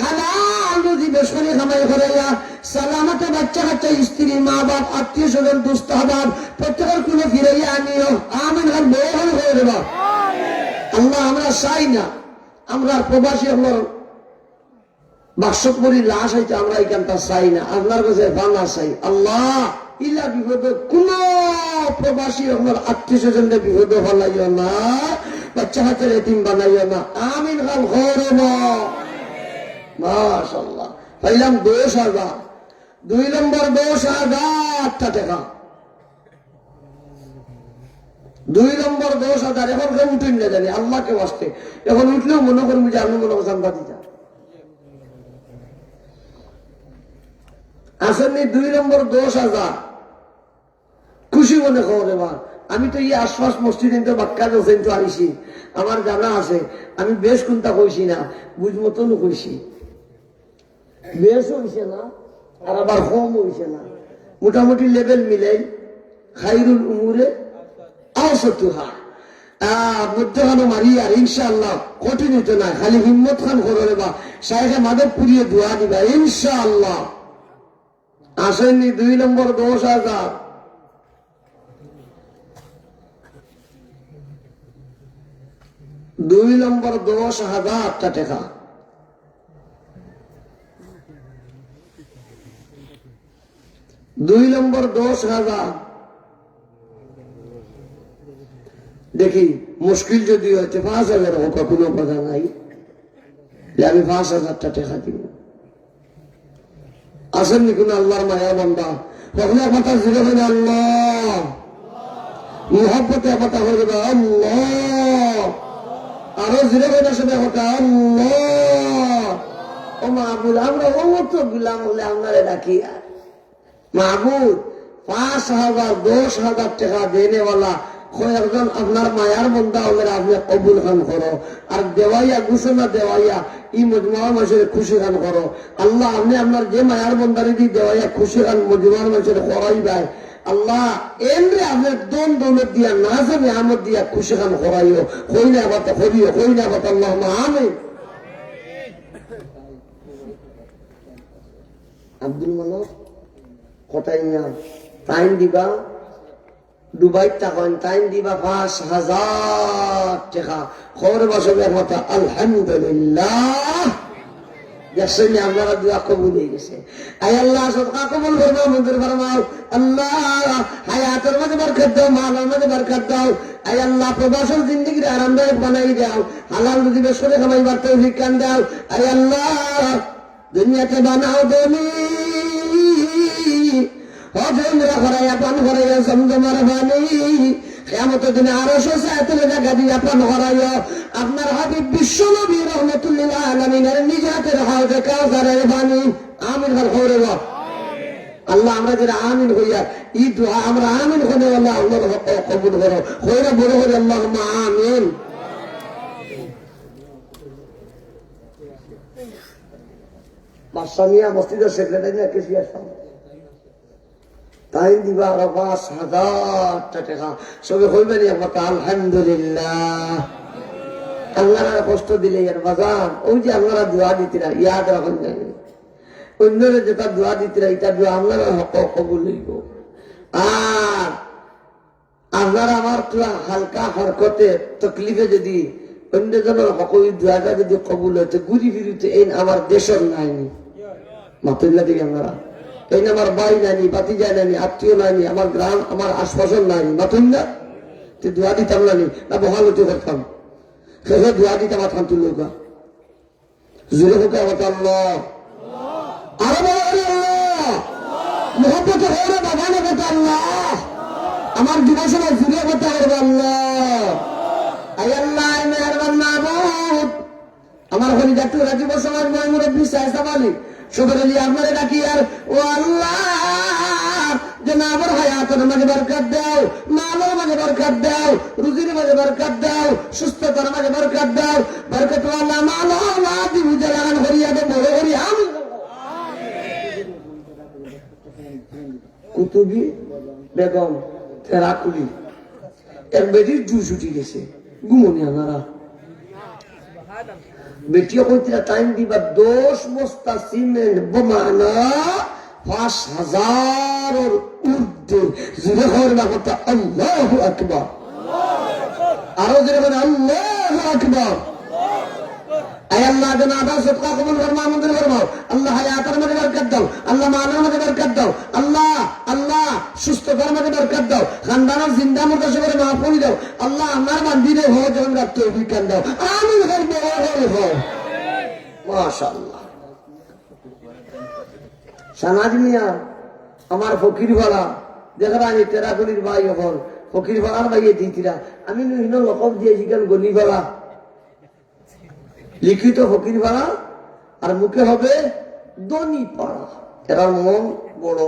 হালাল যদি বেশ করে খামাই করাইয়া সালামতে বাচ্চা কাচ্চা স্ত্রী মা বাপ আত্মীয় স্বজন দুস্থ হবার প্রত্যেকের কুলে ফিরাইয়া আনিও আমিন খান বহুল হয়ে দেব আল্লাহ আমরা চাই না আমরা প্রবাসী আমরা বাক্সকরি লাশ হইতে আমরা এখানটা চাই না আপনার কাছে বানা চাই আল্লাহ ইলা বিপদে কোন প্রবাসী আমার আত্মীয় স্বজনকে বিপদে ফলাইও না বাচ্চা হাতের এতিম বানাইও না আমিন খান ঘরে মাশাআল্লাহ। পাইলাম 10,000 2 নম্বর 10,000 টাকা 2 নম্বর 10,000 এখন কেউ উঠুন না জানি আল্লাহকে বাঁচতে এখন উঠলেও মনে করবো যে আমি মনে জানবা দিতা আসেননি 2 নম্বর 10,000 খুশি মনে খবর এবার আমি তো এই আশপাশ মসজিদ তো বাক্কা দোষেন তো আইসি আমার জানা আছে আমি বেশ কোনটা কইছি না বুঝ মতন কইছি বেশ হইছে না আর আবার কম হইছে না মোটামুটি লেভেল মিলাই খাইরুল উমুরে আওসাতুহা মধ্যখানে মারি আর ইনশাআল্লাহ কঠিন হইতো না খালি হিম্মত খান করে বা শায়েখে মাধবপুরিয়ে দোয়া দিবা ইনশাআল্লাহ। আসেননি 2 নম্বর 10,000 2 নম্বর 10,000 টাকা 2 নম্বর 10,000। দেখি মুশকিল যদি হচ্ছে 5,000 হোক, কোনো কথা নাই, আমি 5,000 টাকা দিব। আসেননি কোন আল্লাহর মায়া বান্দা? কখনো কথা জুড়ে হয় না আল্লাহ, মুহাব্বতে কথা হয়ে যাবে আল্লাহ, আরো জুড়ে হয় না সবাই কথা আল্লাহ। ও মাহবুদ, আমরা অমত গুলাম হলে আপনারা ডাকি আর মাহবুদ 5,000 10,000 টাকা দেনেওয়ালা কয়েকজন আপনার মায়ার বন্ধা হলে আপনি কবুল খান করো, আর দেওয়াইয়া ঘোষণা দেওয়াইয়া ই মজমুয়ার মানুষের খুশি খান করো। আল্লাহ আপনি আপনার যে মায়ার বন্ধারে দিয়ে দেওয়াইয়া খুশি খান মজমুয়ার মানুষের করাই দেয়, আল্লাহ এমনি আপনার দন দৌলত দিয়া না জানে আমদ দিয়া খুশি খান করাইও, কই না বাত করিও, কই না বাত আল্লাহ আমিন। আব্দুল মানব কটাই না টাইম দিবা, দুবাই টাকা টাইম দিবা 5,000 টাকা। খবর বসবে কথা আলহামদুলিল্লাহ, দেখছেন আপনারা দোয়া কবুল হয়ে গেছে। আই আল্লাহ সদকা কবুল করবো, মন্দির ফরমাও আল্লাহ, হায়াতের মাঝে বরকত দাও, মালের মাঝে বরকত দাও। আই আল্লাহ প্রবাসের জিন্দগির আরামদায়ক বানাই দাও, হালাল রুজি বেশ করে খামাইবার তৌফিক কান দাও। আই আল্লাহ দুনিয়াতে বানাও দনি হজমরা করাইয়া পান করাইয়া জমজমার পানি, কিয়ামতের দিনে আরো সাথে জায়গা দিয়া পান করাইয়া আপনার হাবিব বিশ্ব নবী রহমতুল্লিল আলামিনের নিজাতের হাউজে কাউসারের পানি। আমিন করে আল্লাহ, আমরা যারা আমিন হইয়া ই দোয়া আমরা আমিন করে আল্লাহ আল্লাহর কবুল করো, হইরা বড় করে আল্লাহ আমিন। বাদশাহ মসজিদের সেক্রেটারি না কেসি আসতাম, তাই দিবা আরো 5,000 টাকা। সবে হইবেন কথা আলহামদুলিল্লাহ। আল্লাহরা কষ্ট দিলে এর বাজার, ওই যে আপনারা দোয়া দিতিরা ইয়াদ রাখুন জানি, অন্যরা যেটা দোয়া দিতিরা এটা দোয়া আপনারা হক কবুল হইব। আর আপনারা আমার তোলা হালকা হরকতে তকলিফে যদি অন্যজনের হক ওই দোয়াটা যদি কবুল হইতে ঘুরি ফিরিতে এই আমার দেশের নাইনি মাতুল্লা দিকে আপনারা, এই আমার ভাই নানি, বাতিজা নানি, আত্মীয় নানি, আমার গ্রাম আমার আশপাশের নানি মাতুল্লা দোয়া দিতাম নানি না বহালতি করতাম, সেসব দোয়া দিতাম আতাম তুল্লুকা জুড়ে হোক আল্লাহ আরো মোহাম্মত হয়ে বাবা না কথা আল্লাহ, আমার দিবসনা জুড়ে কথা করবো আল্লাহ। আই আল্লাহ মেহরবান মাহবুব, আমার হরিদা টু রাজীব সমাজ নয় মুরব্বী সাহেব আলী সবের আলী আপনারে ডাকি আর ও আল্লাহ যেন আমার হায়াতের মাঝে বরকত দাও, মালের মাঝে বরকত দাও, রুজির মাঝে বরকত দাও, সুস্থতার মাঝে বরকত দাও। বরকত আল্লাহ মালা দিবু জালান হরিয়া দে বড় হরি আমিন। কুতুবি বেগম তেরাকুলি এর বেটির জুস উঠি গেছে, ঘুমনি আনারা বেটিও কইরা টাইম দিবা 10 বস্তা সিমেন্ট বমানা 5,000 ঊর্ধ্বে জুড়ে হওয়ার না কথা আল্লাহু আকবার, আরো জোরে বলেন আল্লাহু আকবার। আয় আল্লাহ যেন আদা সদকা কবুল ফরমাও, মঞ্জুর ফরমাও। আল্লাহ হায়াতের মধ্যে বরকত দাও, আল্লাহ মালের মধ্যে বরকত দাও, আল্লাহ আল্লাহ সুস্থতার মধ্যে বরকত দাও, খানদানের জিন্দা মুর্দা সবরে মাফ দাও। আল্লাহ আমার বান্দিরে হজ উমরার তৌফিক দান দাও। আমিন হও মাশাআল্লাহ। সানাজ মিয়া আমার ফকির ভাড়া দেখা আমি তেরাগুলির ভাই হল ফকির ভাড়ার ভাইয়ে দিতিরা, আমি বিভিন্ন লকব দিয়েছি কেন গলি ভাড়া লিখিত ফকির ভাড়া আর মুখে হবে দনি পাড়া। এরা মন বড়,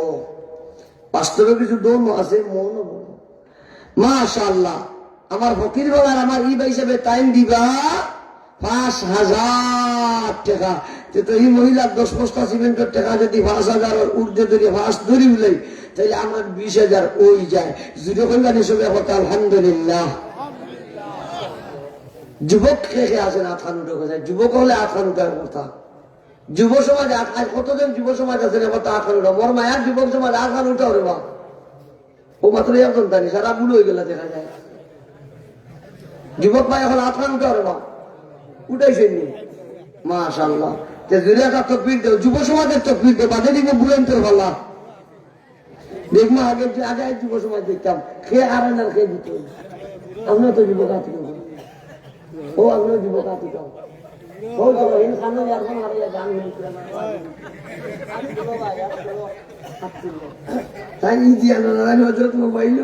বাস্তবে কিছু দন আছে, মন বড় মাশাআল্লাহ। আমার ফকির ভাড়ার আমার ই হিসাবে টাইম দিবা 5,000 টাকা। তো এই মহিলার 10 বস্তা সিমেন্টের টাকা যদি 5,000 ঊর্ধ্বে ধরে 5 ধরি উলাই তাহলে আমার 20,000 ওই যায়। যুবক কল্যাণ হিসেবে কথা আলহামদুলিল্লাহ। যুবক কে আছেন আথান উঠে কোথায়? যুবক হলে আথান উঠার কথা। যুব সমাজ কতজন যুব সমাজ আছেন কথা আথান উঠা, মোর মায়ার যুবক সমাজ আথান উঠাও রে বা ও মাত্র একজন জানি সারা বুড়ো হয়ে গেল দেখা যায়। যুবক ভাই এখন আথান উঠাও রে বা উঠাইছেন নি মাশাআল্লাহ। জুড়ে একটা তকবীর দেও, যুব সমাজের তকবীর দেও, বাদে দিব বুলেন্টের ভালা দেখবো আগে আগে যুব সময় দেখতাম খেয়ে আর না খেয়ে দিত। আমিও তো যুবক আছি, ও আমিও যুবক আছি। তাই দিয়া হজরত মোবাইল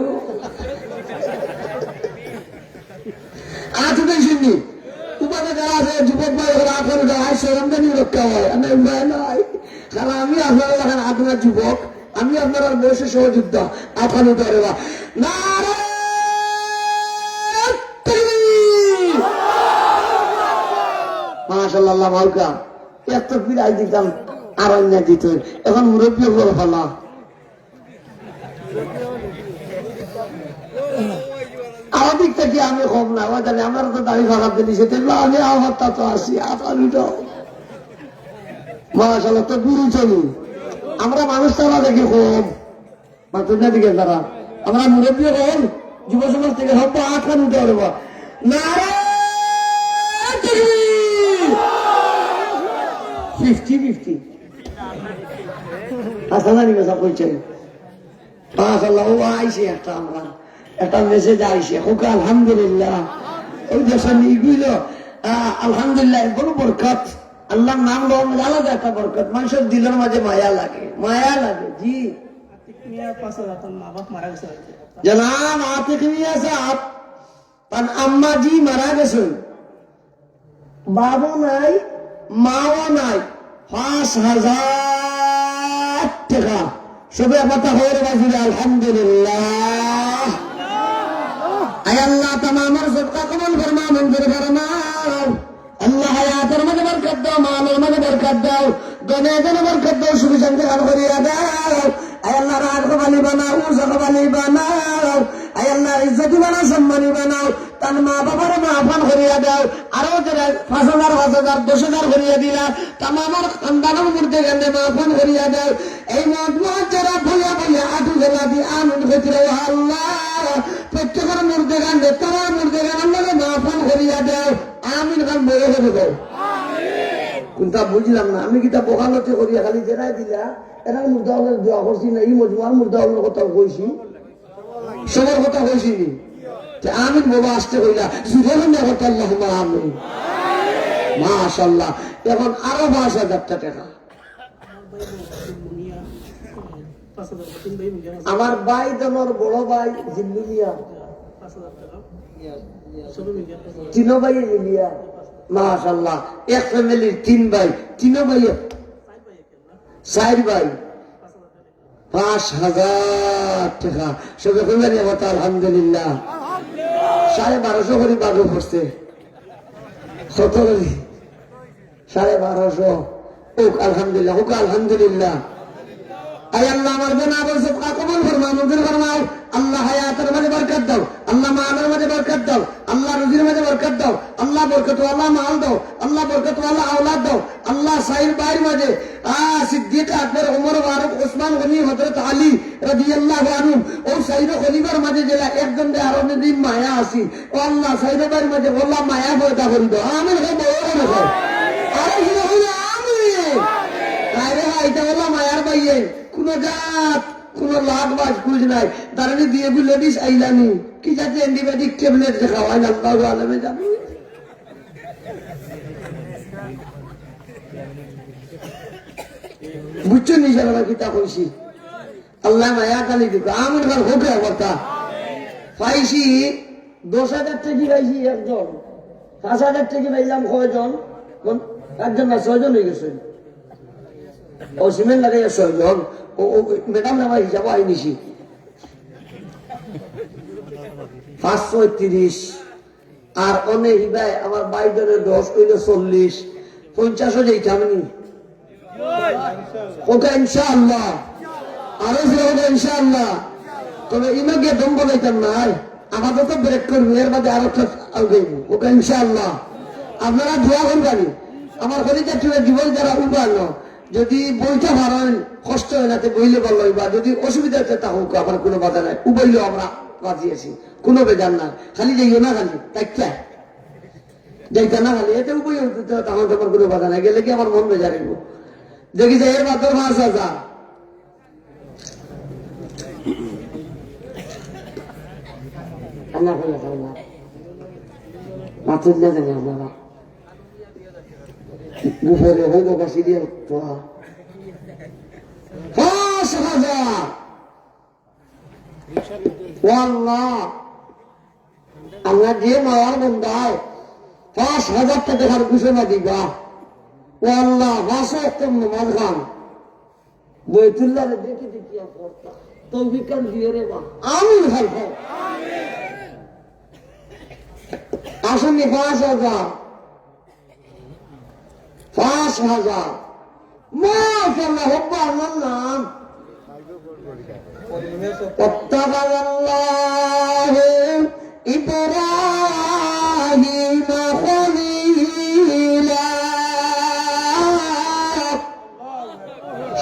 আজ শুনি উপানে যারা আছে যুবক ভাই আপনার সরঞ্জানি রক্ষা হয় নাই। কারণ আমি আপনারা দেখেন আপনার যুবক, আমি আপনার বয়সে সহযোদ্ধা আপনার ধরে না মাশাআল্লাহ মালকা এত পিড়াই দিতাম আর অন্যায় দিত। এখন মুরব্বী বড় ফেলা আমার দিক থেকে আমি কম না, আমার জানি আমার তো দাড়ি ফাঁকা দিলি সেটা আমি আমারটা তো আসি আপনারটাও মাশাআল্লাহ তো গুরু চলি। আমরা মানুষ তারা দেখি কম মাত্র দিকে তারা আমরা মুরব্বী কম যুব সমাজ থেকে সব আটকান উঠে পারবো না 50-50 আসলে সব বলছেন মাশাআল্লাহ। ও আইসে একটা আমরা একটা মেসেজ আইসে হোক আলহামদুলিল্লাহ। ওই দেশে নিয়ে গেল আলহামদুলিল্লাহ বড় বরকত। আল্লাহর নাম লওয়ার মধ্যে আলাদা একটা বরকত, মানুষের দিলের মাঝে মায়া লাগে, মায়া লাগে। জি জনাব আতিক মিয়া সাহেব তার আম্মা জি মারা গেছেন, বাবা নাই মাও নাই, 5,000 টাকা সবে কথা হয়ে গেছিল আলহামদুলিল্লাহ। আয় আল্লাহ তামামের সদকা কবুল ফরমা, মঞ্জুর ফরমাও। আল্লাহ হায়াতের মধ্যে বরকত দাও, মালের মধ্যে বরকত দাও, গনে গনে বরকত দাও, সুখী শান্তি খান করিয়া দাও। আয় আল্লাহ রাত কবালি বানাও, উর্জা কবালি বানাও। আয় আল্লাহ ইজ্জতি বানাও, সম্মানী বানাও। তার মা বাবার মাফান করিয়া দাও। আরো যারা 5,000 5,000 10,000 করিয়া দিলা তামামের খানদানের মধ্যে গেলে মাফান করিয়া দাও। এই মজমুআ যারা ভইয়া ভইয়া আটু গেলা দি আমিন কইরা আল্লাহ প্রত্যেকের মধ্যে গেলে তারা মধ্যে গেলে আল্লাহকে মাফান করিয়া দাও। আমিন খান বলে করে দাও। কোনটা বুঝলাম না আমি, কিতা বোকালতে করিয়া খালি জেরাই দিলা এরা মুর্দা হলের দোয়া করছি না, এই মজমুআর মুর্দা হলের কথা কইছি, সবার কথা কইছি নি। আমিন বাবা আসতে কইলা সুরে কথা আল্লাহুম্মা আমিন মাশাআল্লাহ। এখন আরো 5,000 টাকা আমার ভাই জনের বড় ভাই জিল্লু মিয়া 3 ভাই মিলিয়া মাশাআল্লাহ। এক ফ্যামিলির 3 ভাই, 3 ভাই 4 ভাই 5,000 টাকা সবে কইবারে কথা আলহামদুলিল্লাহ। 1250 করে বাগু পড়ছে, 1250 ওক আলহামদুলিল্লাহ, ওক আলহামদুলিল্লাহ। আয় আল্লাহ আমার জানাবের সদকা কবুল ফরমাও, মঞ্জুর ফরমাও। আল্লাহ হায়াতের মাঝে বরকত দাও, আল্লাহ মালের মাঝে বরকত দাও, আল্লাহ রুজির মাঝে বরকত দাও, আল্লাহ বরকত ওয়ালা মাল দাও, আল্লাহ বরকত ওয়ালা আওলাদ দাও। আল্লাহ সাইর বাইর মাঝে সিদ্দিক আকবর ওমর ফারুক ওসমান গনি হযরত আলী রাদিয়াল্লাহু আনহু ও সাইর খলিফার মাঝে জেলা একজন দে আরো দিন মায়া আসি ও আল্লাহ সাইর বাইর মাঝে ওয়ালা মায়া পয়দা করি দাও। আমিন হে বড় হবে আরে হলো আমিন। আরে এটা ওয়ালা মায়ার বাইয়ে কোন জাত কোন লাখ বাজ খুঁজ নাই, দাঁড়ানি দিয়ে বলে দিস আইলানি কি যাতে অ্যান্টিবায়োটিক ট্যাবলেট খাওয়াই না আল্লাহু আলামে জানি। বুঝছো নিজেরা কিতা কইছি আল্লাহ মায়া কালি দিব আমার ঘর হোকে কথা পাইছি 10,000 টাকা পাইছি একজন, 5,000 টাকা পাইলাম কয়জন, একজন না 6 জন হয়ে গেছে। ও সিমেন্ট লাগাইয়া 6 জন, ও ম্যাডাম নামা হিসাব আইনিছি 530 আর অনেক হিবাই আমার 22 জনের 10 কইল 40 50 যাইতাম নি ওকে ইনশাআল্লাহ, আরো ফিরে ইনশাআল্লাহ। তবে ইমাকে দম বলাইতাম নাই, আপাতত ব্রেক করবো, এর বাদে আরো আগাইব ওকে ইনশাআল্লাহ। আপনারা দোয়া করবেন আমার কলিজা জীবন যারা উবানো যদি বইতে পারেন কষ্ট হয় না বইলে বললো, বা যদি অসুবিধা হচ্ছে তা হোক আমার কোনো বাধা নাই, উবাইলেও আমরা রাজি আছি, কোনো বেজান না। খালি যাইও না, খালি তাইটা যাইতা না, খালি এতে উবাই তখন তোমার কোনো বাধা নাই, গেলে কি আমার মন বেজারিব। দেখি যে এর মাত্র 5,000 আল্লাহ করে খাই না মাতুল না জানি আপনারা বুফরে হইল কাশি দিয়ে পড়া ৫,০০০ আল্লাহ আমরা যে মায়ার বন্ধায় ৫,০০০ টাকার ঘোষণা দিবা ও আল্লাহ ৫ ওয়াক্ত নামাজ খান বৈতুল্লাহ দেখে দেখিয়া পড়তা তৌফিকান দিয়ে রে বা আমিন খাই আসেনি ৫,০০০ ৫,০০০ মাশাআল্লাহ হব্বা আমার নাম ওয়াত্তাকাল্লাহু ইব্রাহিম খলিলা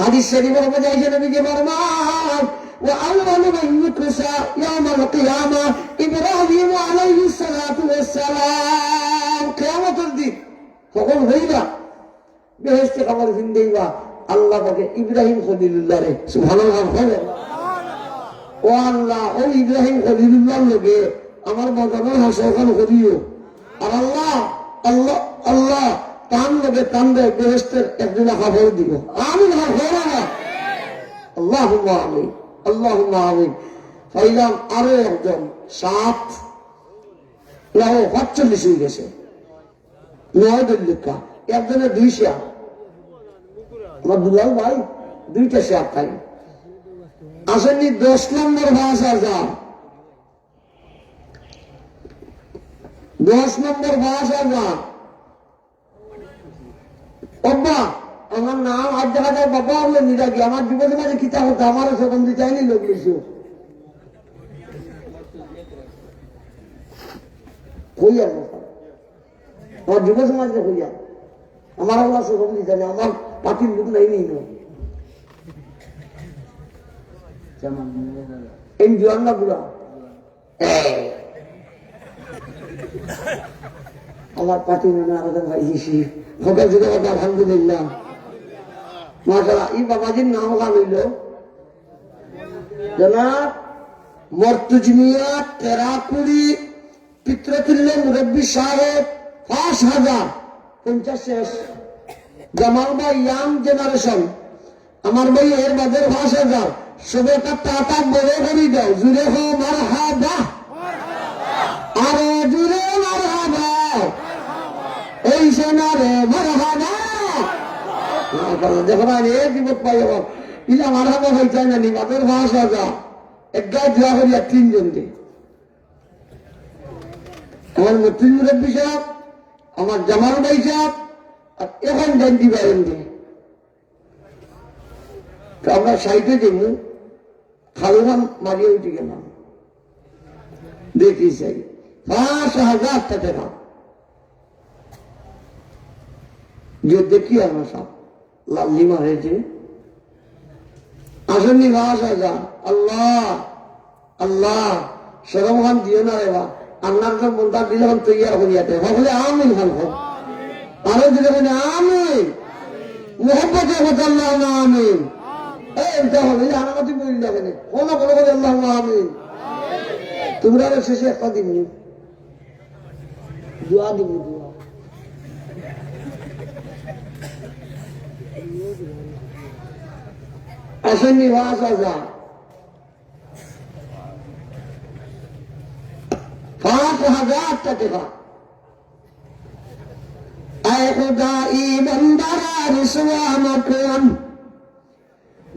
হাদিস শরীফের মধ্যে আছে নবীজি ফরমান وأول من يكسى يوم القيامة إبراهيم عليه الصلاة والسلام قيامة الدين فقل هيدا বেহেশতে খাবার জিন্দেইবা আল্লাহ পাকে ইব্রাহিম খলিলুল্লাহ রে সুবহানাল্লাহ বলে ও আল্লাহ ও ইব্রাহিম খলিলুল্লাহ লগে আমার বাগানের হাসন করিও আর আল্লাহ আল্লাহ আল্লাহ তান লগে তান দে বেহেশতের একদিন খাবার দিব আমিন খাবার না আল্লাহুম্মা আমিন আল্লাহুম্মা আমিন ফাইলাম আরো একজন 7 লাও 45 হয়ে গেছে 9 দলিকা একজনের 200 আমার দুলাল ভাই 2টা শেয়ার তাই আসেননি 10 নম্বর ৫,০০০ 10 নম্বর ৫,০০০ বাবা আমার নাম আজ দেখা যায় বাবা হলে নিরাগি আমার যুবকের মাঝে কিতা হতো আমারও সেরকম দিতে চাইনি লোক লিখছো হইয়া আমার যুব সমাজে হইয়া আমার আল্লাহ সেরকম দিতে চাই আমার পাতির লোক নাই নেই এই জোয়ান্না পুরা আমার পাতি মনে আবেদন পাইছি হোটেল থেকে আলহামদুলিল্লাহ মাশাআল্লাহ এই বাবাজির নাম গান হইল জনাব মর্তুজমিয়া টেরাকুড়ি পিতৃতুল্য মুরব্বী সাহেব ৫,০০০ 50 শেষ জামাল ভাই ইয়াং জেনারেশন আমার ভাই এর বাদের ৫,০০০ সবে একটা টাকা বড় করে দাও জুড়ে হো মারহাবা আরে জুড়ে মারহাবা এই সেনারে মারহাবা যখন আমি এক বিপদ পাই এখন ইলা মারহাবা হয়ে চাই না নি বাদের ৫,০০০ এক গায়ে দেওয়া করিয়া 3 জনকে আমার মতিন মুরব্বী সাহেব আমার জামাল ভাই সাহেব আর এখন গান্ধী বাইরে আমরা সাইটে দিন খালুরাম মারিয়ে উঠে গেলাম দেখি চাই ৫,০০০ টাকা যে দেখি আমরা সব লাল্লি মারেছে আসেননি ৫,০০০ আল্লাহ আল্লাহ সেরকম খান দিও না রে বা আল্লাহর সব মনটা দিলে তৈরি করিয়াতে সকলে আমিন খান হোক আরো দিলে আমিন মোহাম্মতের কথা আল্লাহ আমিন এটা হবে আনামতি বলি যাবে না কোনো কোনো করে আল্লাহ আমিন তোমরা শেষে একটা দিন দোয়া দিব দোয়া আসেননি ৫,০০০ ৫,০০০ টাকা আয় খুদা ইমানদারা রিসওয়ানাকুম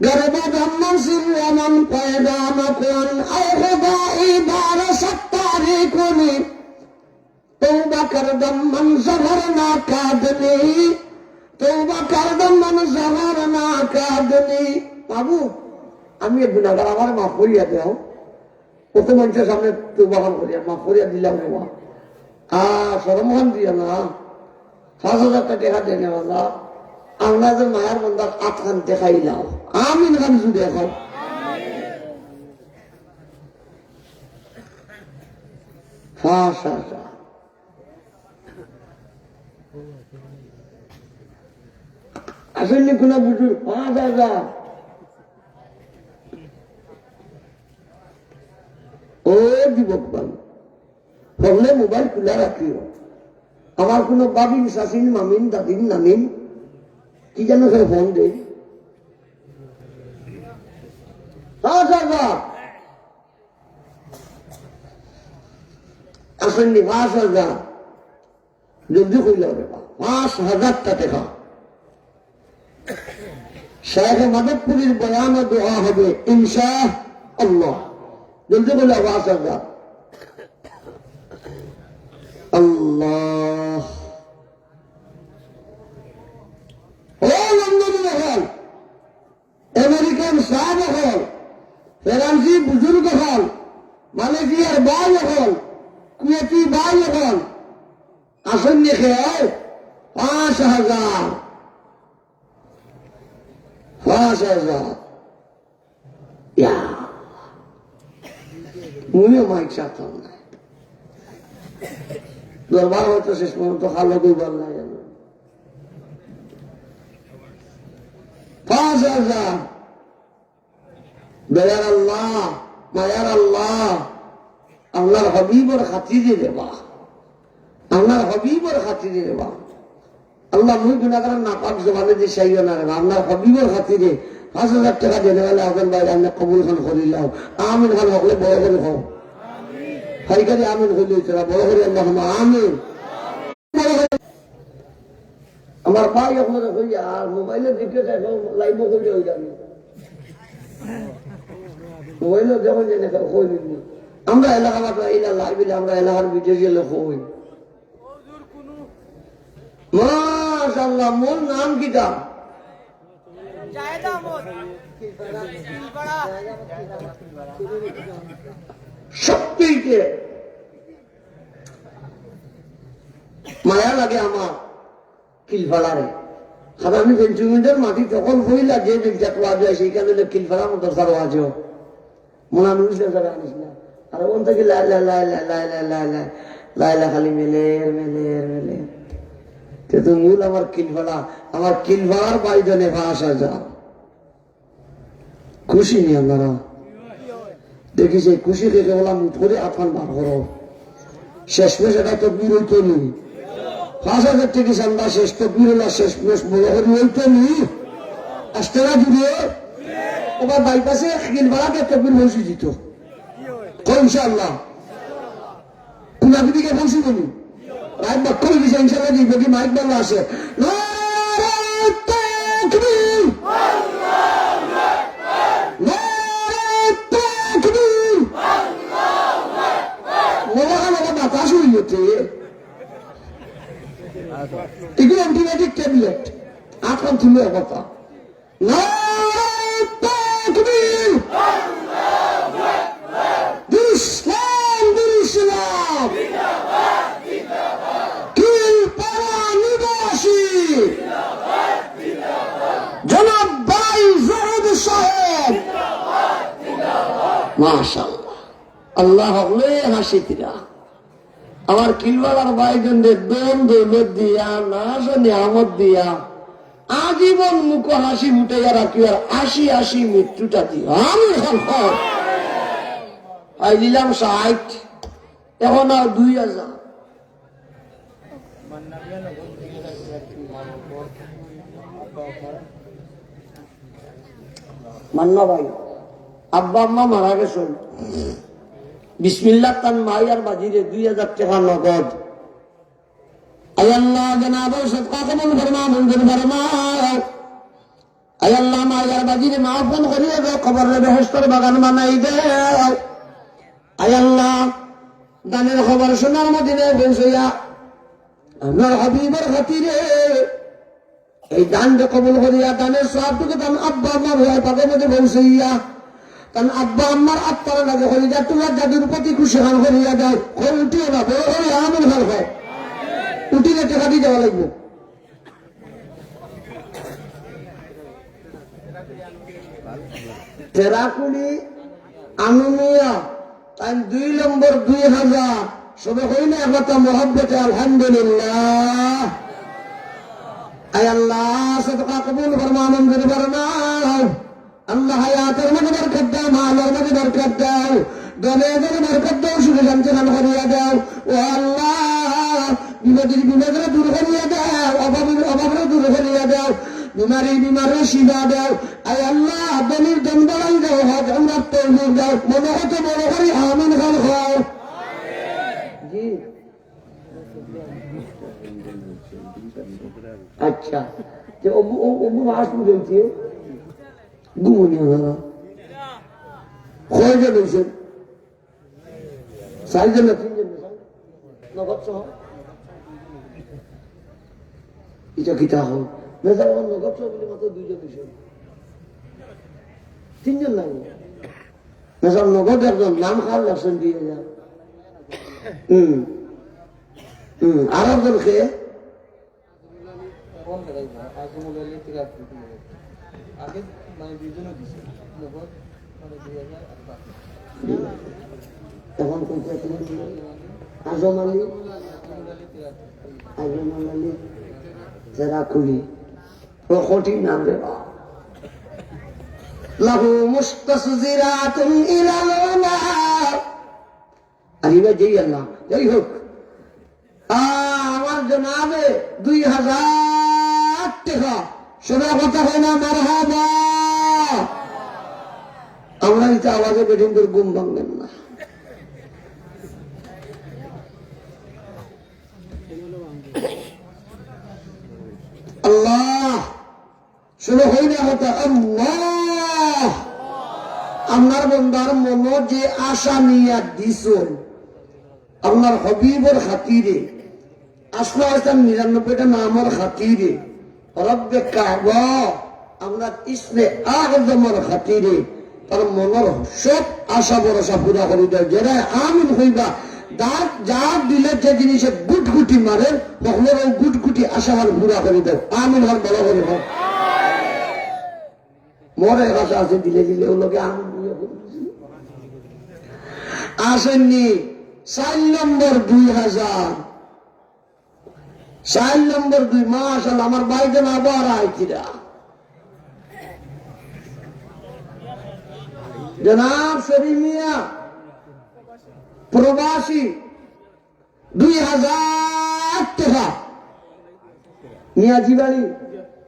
গরবদম মনসিরওয়ামান পয়দামাকুম আয় খুদা ইবারা সত্তারিকুনি তওবা করদম মান জহরনা কাদনি তওবা করদম মান জহরনা কাদনি বাবু আমি গুনাহগার আমার মাফ করিয়া দাও কত মানুষের সামনে তওবা করিয়া মাফ করিয়া দিলাম বাবা সরমহান দিয়া না ৫,০০০ টাকা দেন বাবা আমরা যে মায়ের বন্ধার ৮ খান দেখাইলাম আমিন খান যদি এখন আসলে কোন বুঝু ৫,০০০ ও যুবক বাবু ফোনে মোবাইল খোলা রাখিও। আমার কোনো বাবিন শাসিন মামিন দাদিন নানিন কি যেন ফোন দেই আসেননি 5,000 জলদি কইল 5,000 টাকা শেখ মাদবপুরীর বয়ান ও দোয়া হবে ইনশাআল্লাহ। জলদি কইল 5,000। আল্লাহ ও লন্ডন হল, আমেরিকান সাহেব হল, ফরান্সি বুজুর্গ হল, মালয়েশিয়ার ভাই হল, কুয়েতি ভাই হল, আসেন দেখে 5,000 মুইও মাইক চাতাম না, দরবার হয়তো শেষ পর্যন্ত খালো কইবার না যেন 5,000। দয়ার আল্লাহ, মায়ার আল্লাহ, আল্লাহর হাবিবর খাতিরে দেবা, আল্লাহর হাবিবর খাতিরে দেবা। আল্লাহ মুই গুনাহগার নাপাক জবানে দিয়ে চাইও না রে, আল্লাহর হাবিবর খাতিরে 5,000 টাকা দেনে গেলে আপনার বাইরে আপনি কবুল খান করিলাম। আমিন খান হকলে বড় করে হোক, হাইকারি আমিন হইলে বড় করে আল্লাহ আমিন। আমার ভাই আপনারা হইয়া আর মোবাইলের দিকে লাইভ করে হয়ে যাবে, মোবাইল যখন জেনে কইনি আমরা এলাকা মাত্র এই লাইভে আমরা এলাকার ভিডিও গেলে কই মাশাআল্লাহ। মোর নাম কিটা? সত্যিকে মায়া লাগে আমার কিলফাড়ারে। আর আমি পেন্সিমিটার মাটি তখন হইলা যে দিকটা ওয়াজ হয় সেইখানে কিলফাড়া মতো তার ওয়াজ মনে আমি আনিস না। আর ওখান থেকে লাইলা লাইলা লাইলা লাইলা লাইলা খালি মেলের মেলের মেলের কিন্তু মূল আমার কিলফাড়া, আমার কিলফাড়ার বাইজনে 5,000। খুশি নি আপনারা? দেখি সেই খুশি দেখে বললাম মুঠ করে আফান বার করো, শেষমেশ এটা তো বিরোধ তো নেই। 5,000 থেকে আমরা শেষ তো বিরোধ শেষমেশ বলে হইতো নি আসতে না জুড়ে ওবার বাইপাসে কিলফাড়াকে তকবির বসে দিত ইনশাআল্লাহ। কুনাবিদিকে বসি বলি মাইক বাক করে দিছে ইনশাআল্লাহ দিব কি মাইক বাংলা আছে নারে তাকবীর আল্লাহু আকবার, নারে তাকবীর আল্লাহু আকবার। মোলা বাতাস হইতে এগুলো অ্যান্টিবায়োটিক ট্যাবলেট এখন তুমি কথা নারে তাকবীর আল্লাহু আকবার, ইসলাম ইসলাম জনাব ভাই জহুদ সাহেব মাশাআল্লাহ। আল্লাহ হলে হাসিতিরা আমার কিলওয়ালার ভাইজনদের দম দৌলত দিয়া নাশ নিয়ামত দিয়া আজীবন মুখ হাসি মুটে রাখি আর 80 মৃত্যুটা দিও আমি আই দিলাম 60 এখন আর 2,000। মান্না ভাই আব্বা আম্মা মারা গেছেন, বিসমিল্লাহ তান মাইয়ার বাজিরে 2,000 টাকা নগদ। আয় আল্লাহ জনাবের সদকা কবুল ফরমা, মঞ্জুর ফরমাও। আয় আল্লাহ মাইয়ার বাজিরে মাফন করিয়ে দাও, কবরের বেহেশতের বাগান বানাই দাও। আয় আল্লাহ দানের খবর শোনার মদিনায় পৌঁছাইয়া আপনার হাবিবের খাতিরে এই দানকে কবুল করিয়া দানের সবটুকু দান আব্বা আম্মা ভাই পাকে মধ্যে পৌঁছাইয়া কারণ আব্বা আম্মার আত্মার লাগে হরিয়া তোমার দাদুর প্রতি খুশি খান করিয়া দেয়। উঠিও না বড় হয়ে আমিন ভাল হয়, উঠিলে টাকা দিয়ে দেওয়া লাগবে। টেরাকুলি আনুমিয়া তাই 2 নম্বর 2,000 সবে হইলে একটা মহব্বতে আলহামদুলিল্লাহ। আয় আল্লাহ সদকা কবুল ফরমা, মঞ্জুর ফরমাও। আল্লাহ হায়াতের মধ্যে বরকত দাও, মালের মধ্যে বরকত দাও, গনে গনে বরকত দাও, সুখে শান্তি দান করিয়া দাও। ও আল্লাহ, বিপদের দূর করিয়া দাও, অভাবের দূর করিয়া দাও, বিমারের শিবা দাও। আয় আল্লাহ, দলির দম বাড়াই দাও, হজ আমরার তৌফিক দাও। মনে হতে বড় করি আমিন খান খাও। জি আচ্ছা, যে অবু মাস বুঝেছে ঘুমনি হলো কয়জন হয়েছেন? 4 জন না 3 জন? নগদ সহ এটা কিতা হল মেজার নগদ সহ বলে মাত্র 2 জন হয়েছেন, 3 জন লাগবে। মেজার নগদ একজন নাম খাওয়ার লাগছেন 2000। আর একজন খেয়ে এখন আজম আলী যারা খুলি কঠিন নাম রে লাহু মুস্তাসজিরাতুন ইলাল উলা। আলিবা যেই আল্লাহ যাই হোক, আমার জনাবে 2000 টাকা শোনা কথা হয় না? মারহাবা। আমরা এটা আওয়াজে বেঠিন করে ঘুম ভাঙবেন না। আল্লাহ শুনে হই না কথা। আল্লাহ, আপনার বন্দার মন যে আশা নিয়া দিস আপনার হবিবর খাতিরে, আসলে 99টা নামর খাতিরে, রব্বে কাবা আমরা ইসমে আযমর খাতিরে তার মনের সব আশা ভরসা পুরা করে দেয়। যারা আমিন হইবা, যার দিলে যে জিনিসে গুটগুটি মারেন তখন ওই গুটগুটি আশা হল পুরা করে দেয়। আমিন হল বলা করে হোক। মরে আশা আছে দিলে দিলে ওগুলোকে আমিন আসেননি। 4 নম্বর 2000, 4 নম্বর 2 মাস আমার বাইরে আবার আইতিরা জনাব শরীফ মিয়া প্রবাসী 2000 টাকা মিয়াজি বাড়ি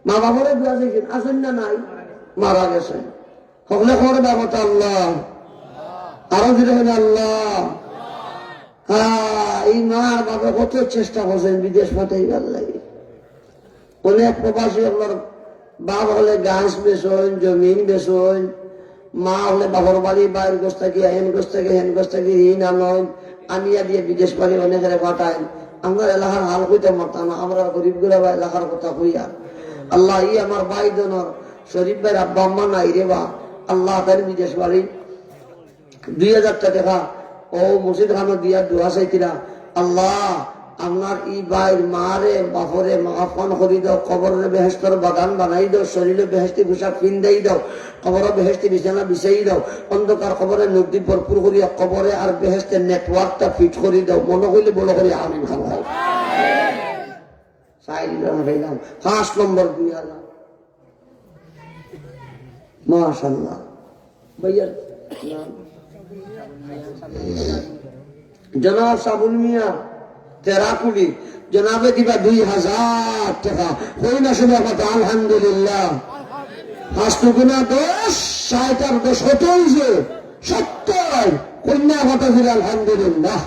মা বাবারে দোয়া দিয়েছেন। আসেন না? নাই, মারা গেছেন। সকলে করে ব্যাপারটা আল্লাহ, আরো দিলে আল্লাহ। এই মা বাবা কত চেষ্টা করছেন বিদেশ পাঠাইবার লাগে। অনেক প্রবাসী আপনার বাপ হলে গাছ বেসন, জমিন বেসন, মা হলে বাবার বাড়ি বাইর গোছ থাকি হেন গোছ থাকি হেন গোছ থাকি ঋণ আনন আনিয়া দিয়ে বিদেশ বাড়ি অনেকের পাঠায়। আমরা এলাকার হাল কইতে পারতাম না, আমরা গরিব গুলা বা এলাকার কথা কইয়া। আল্লাহ, ই আমার ভাই দনের শরীফ ভাইয়ের আব্বা আম্মা নাই রে বা, আল্লাহ তার বিদেশ বাড়ি 2000 টাকা ও মসজিদ খানো দিয়া দোয়া চাইতিরা। আল্লাহ, আপনার ই ভাইয়ের মারে বাপরে মাফান করি দাও, কবরের বেহেস্তর বাগান বানাই দাও, শরীরে বেহেস্তি পোশাক পিন্দাই দাও, কবরের বেহেস্তি বিছানা বিছাই দাও, অন্ধকার কবরে নদী ভরপুর করিয়া কবরে আর বেহেস্তের নেটওয়ার্কটা ফিট করে দাও। মনে হইলে বলো করি আমিন খান ভাই। 5 নম্বর 2000 মাশাআল্লাহ। ভাইয়ার জনাব সাবুল মিয়া তেরাকুলি জনাবে দিবা 2000 টাকা। হই না শুনে কথা? আলহামদুলিল্লাহ। 5 গুণা 10, 60 আর 10 কত হয়েছে? 70। কন্যা কথা ছিল আলহামদুলিল্লাহ।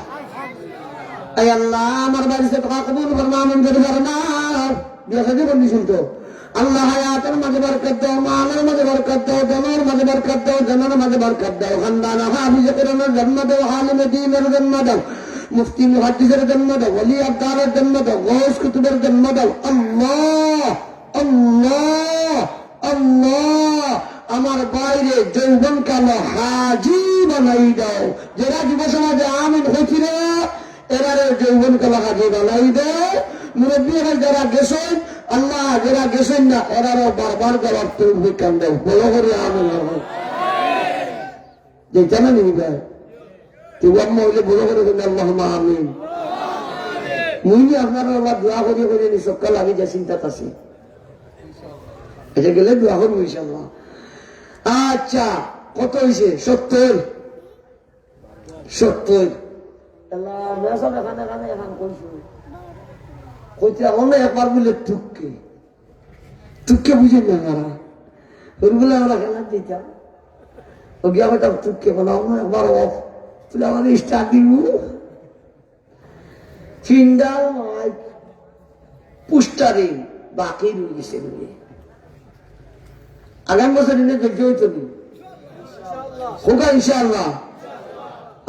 এই আল্লাহ, আমার বাড়িতে টাকা কবুল করবো, আমিন করে পারে না বিয়ে সাথে কন্ডিশন তো। আল্লাহ হায়াতের মাঝে বরকত দাও, মালের মাঝে বরকত দাও, জনের মাঝে বরকত দাও, জনের মাঝে বরকত দাও, খানদানা হাফিজে কোরআনের জন্ম দাও, আলিমে দ্বীনের জন্ম দাও, মুফতি মুহাদ্দিসের জন্ম দাও, ওলি আবদারের জন্ম দাও, গৌস কুতুবের জন্ম দাও। আল্লাহ আল্লাহ আল্লাহ, আমার বাইরে যৌবন কালো হাজি বানাই দাও। যারা যুব সমাজে আমিন হয়েছিল এরারে যৌবন কালো হাজি বানাই দাও। মুরব্বী যারা গেছেন আল্লাহ, যারা গেছেন না এরারও বারবার যাওয়ার তৌফিক কান দাও। বলো করে আমিন। যেটা না নিবে তুই আম্মা হইলে বলো করে আল্লাহ আমিন। মুই আপনারা আল্লাহ দোয়া করিয়ে করে নি সকাল আমি যা চিন্তা আছি এটা গেলে দোয়া করবো ইনশাআল্লাহ। আচ্ছা, কত হয়েছে? 70। 70 এখানে এখানে এখন কইছো কইতে অন্য একবার বলে টুককে টুককে বুঝেন না মারা ওরগুলো আমরা খেলা দিতাম ও গিয়ে আমি তার টুককে বলা একবার অফ তুলে আমাদের স্টার্ট দিব ফিন্ডাল মাইক পুস্টারিং বাকি রয়ে গেছে আগামী বছর দিনে ধৈর্য হইতো নি হোকা ইনশাআল্লাহ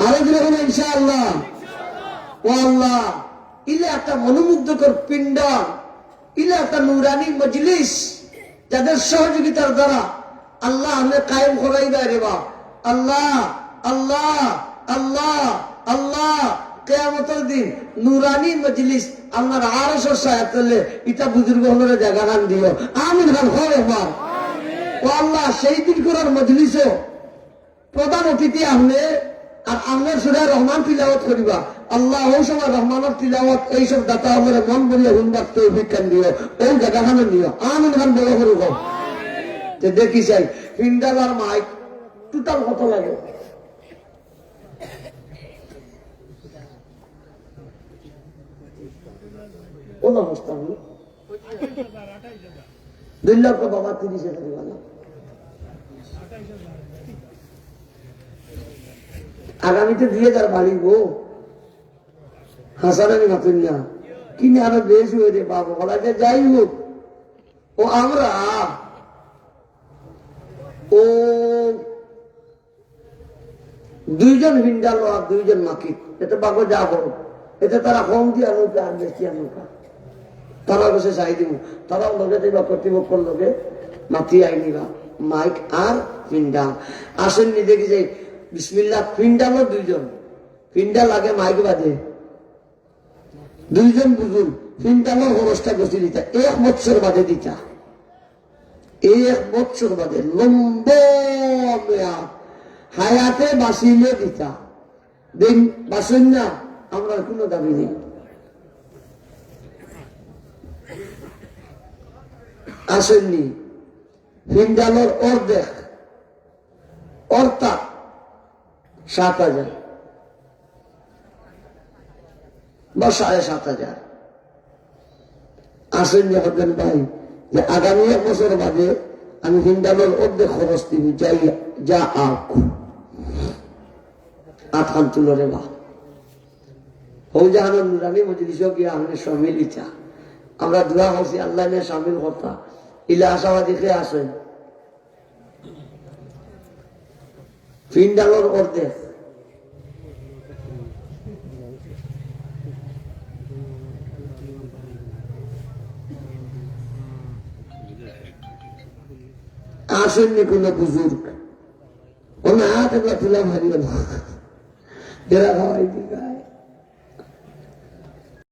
আরো দিলে হলো ইনশাআল্লাহ ও আল্লাহ ইলে একটা মনোমুগ্ধকর পিন্ডাল ইলে একটা নুরানি মজলিস যাদের সহযোগিতার দ্বারা আল্লাহ আমি কায়েম করাই দেয় রে বা আল্লাহ আল্লাহ আল্লাহ আল্লাহ কিয়ামতের দিন নুরানি মজলিস আল্লাহর আরশের ছায়া তলে ইটা বুজুর্গ হলরে জায়গা খান দিও আমিন খান হয় একবার ও আল্লাহ সেই দিন করার মজলিসও প্রধান অতিথি আপনি আর আপনার সুরে রহমান তিলাওয়াত করিবা আল্লাহ ওই সময় রহমানের তিলাওয়াত এইসব দাতা আমার মন বলিয়া হুনবার তৌফিক খান দিও ওই জায়গা খান নিও আমিন খান বড় করুক দেখি চাই ফিন্ডাল আর মাইক টোটাল কত লাগে কোন অবস্থা হলো 2 লক্ষ বাবা 30,000 আগামীতে 2,000 বাড়িব হাসানি মাতুন না কিনে আরো বেশ হয়ে রে বাবা বলা যে যাই হোক ও আমরা ও 2 জন ভিন্ডাল আর 2 জন মাকিত এটা বাবা যা বড় এটা তারা কম দিয়ে নৌকা আর বেশি নৌকা তারা বসে চাই দিব তারাও লগে দিবা কর্তৃপক্ষর লগে মাতি আইনিবা মাইক আর পিন্ডাল আসেন নি দেখি যাই বিসমিল্লাহ পিন্ডালও 2 জন পিন্ডাল আগে মাইক বাজে 2 জন বুঝুন পিন্ডালের খরচটা গছি দিতা 1 বছর বাদে দিতা 1 বছর বাদে লম্ব হায়াতে বাঁচিলে দিতা দিন বাঁচেন না আমরা কোনো দাবি নেই আসেননি পিন্ডালের অর্ধেক অর্থাৎ 7,000 বা 7,500 আসেননি হবেন ভাই যে আগামী 1 বছর বাদে আমি পিন্ডালের অর্ধেক খরচ দিব যাই যা আখান তুলো রে বা হৌজাহান নুরানি মজলিস গিয়ে আমাদের সম্মিলিতা আমরা দোয়া করছি আল্লাহ নিয়ে সামিল করতা ইলা আশাবাদী কে আসেন পিন্ডালের অর্ধেক আসেননি কোন বুজুর্গ ও না হাত এগুলা তুলা ভারি এরা খাওয়াই দিঘায়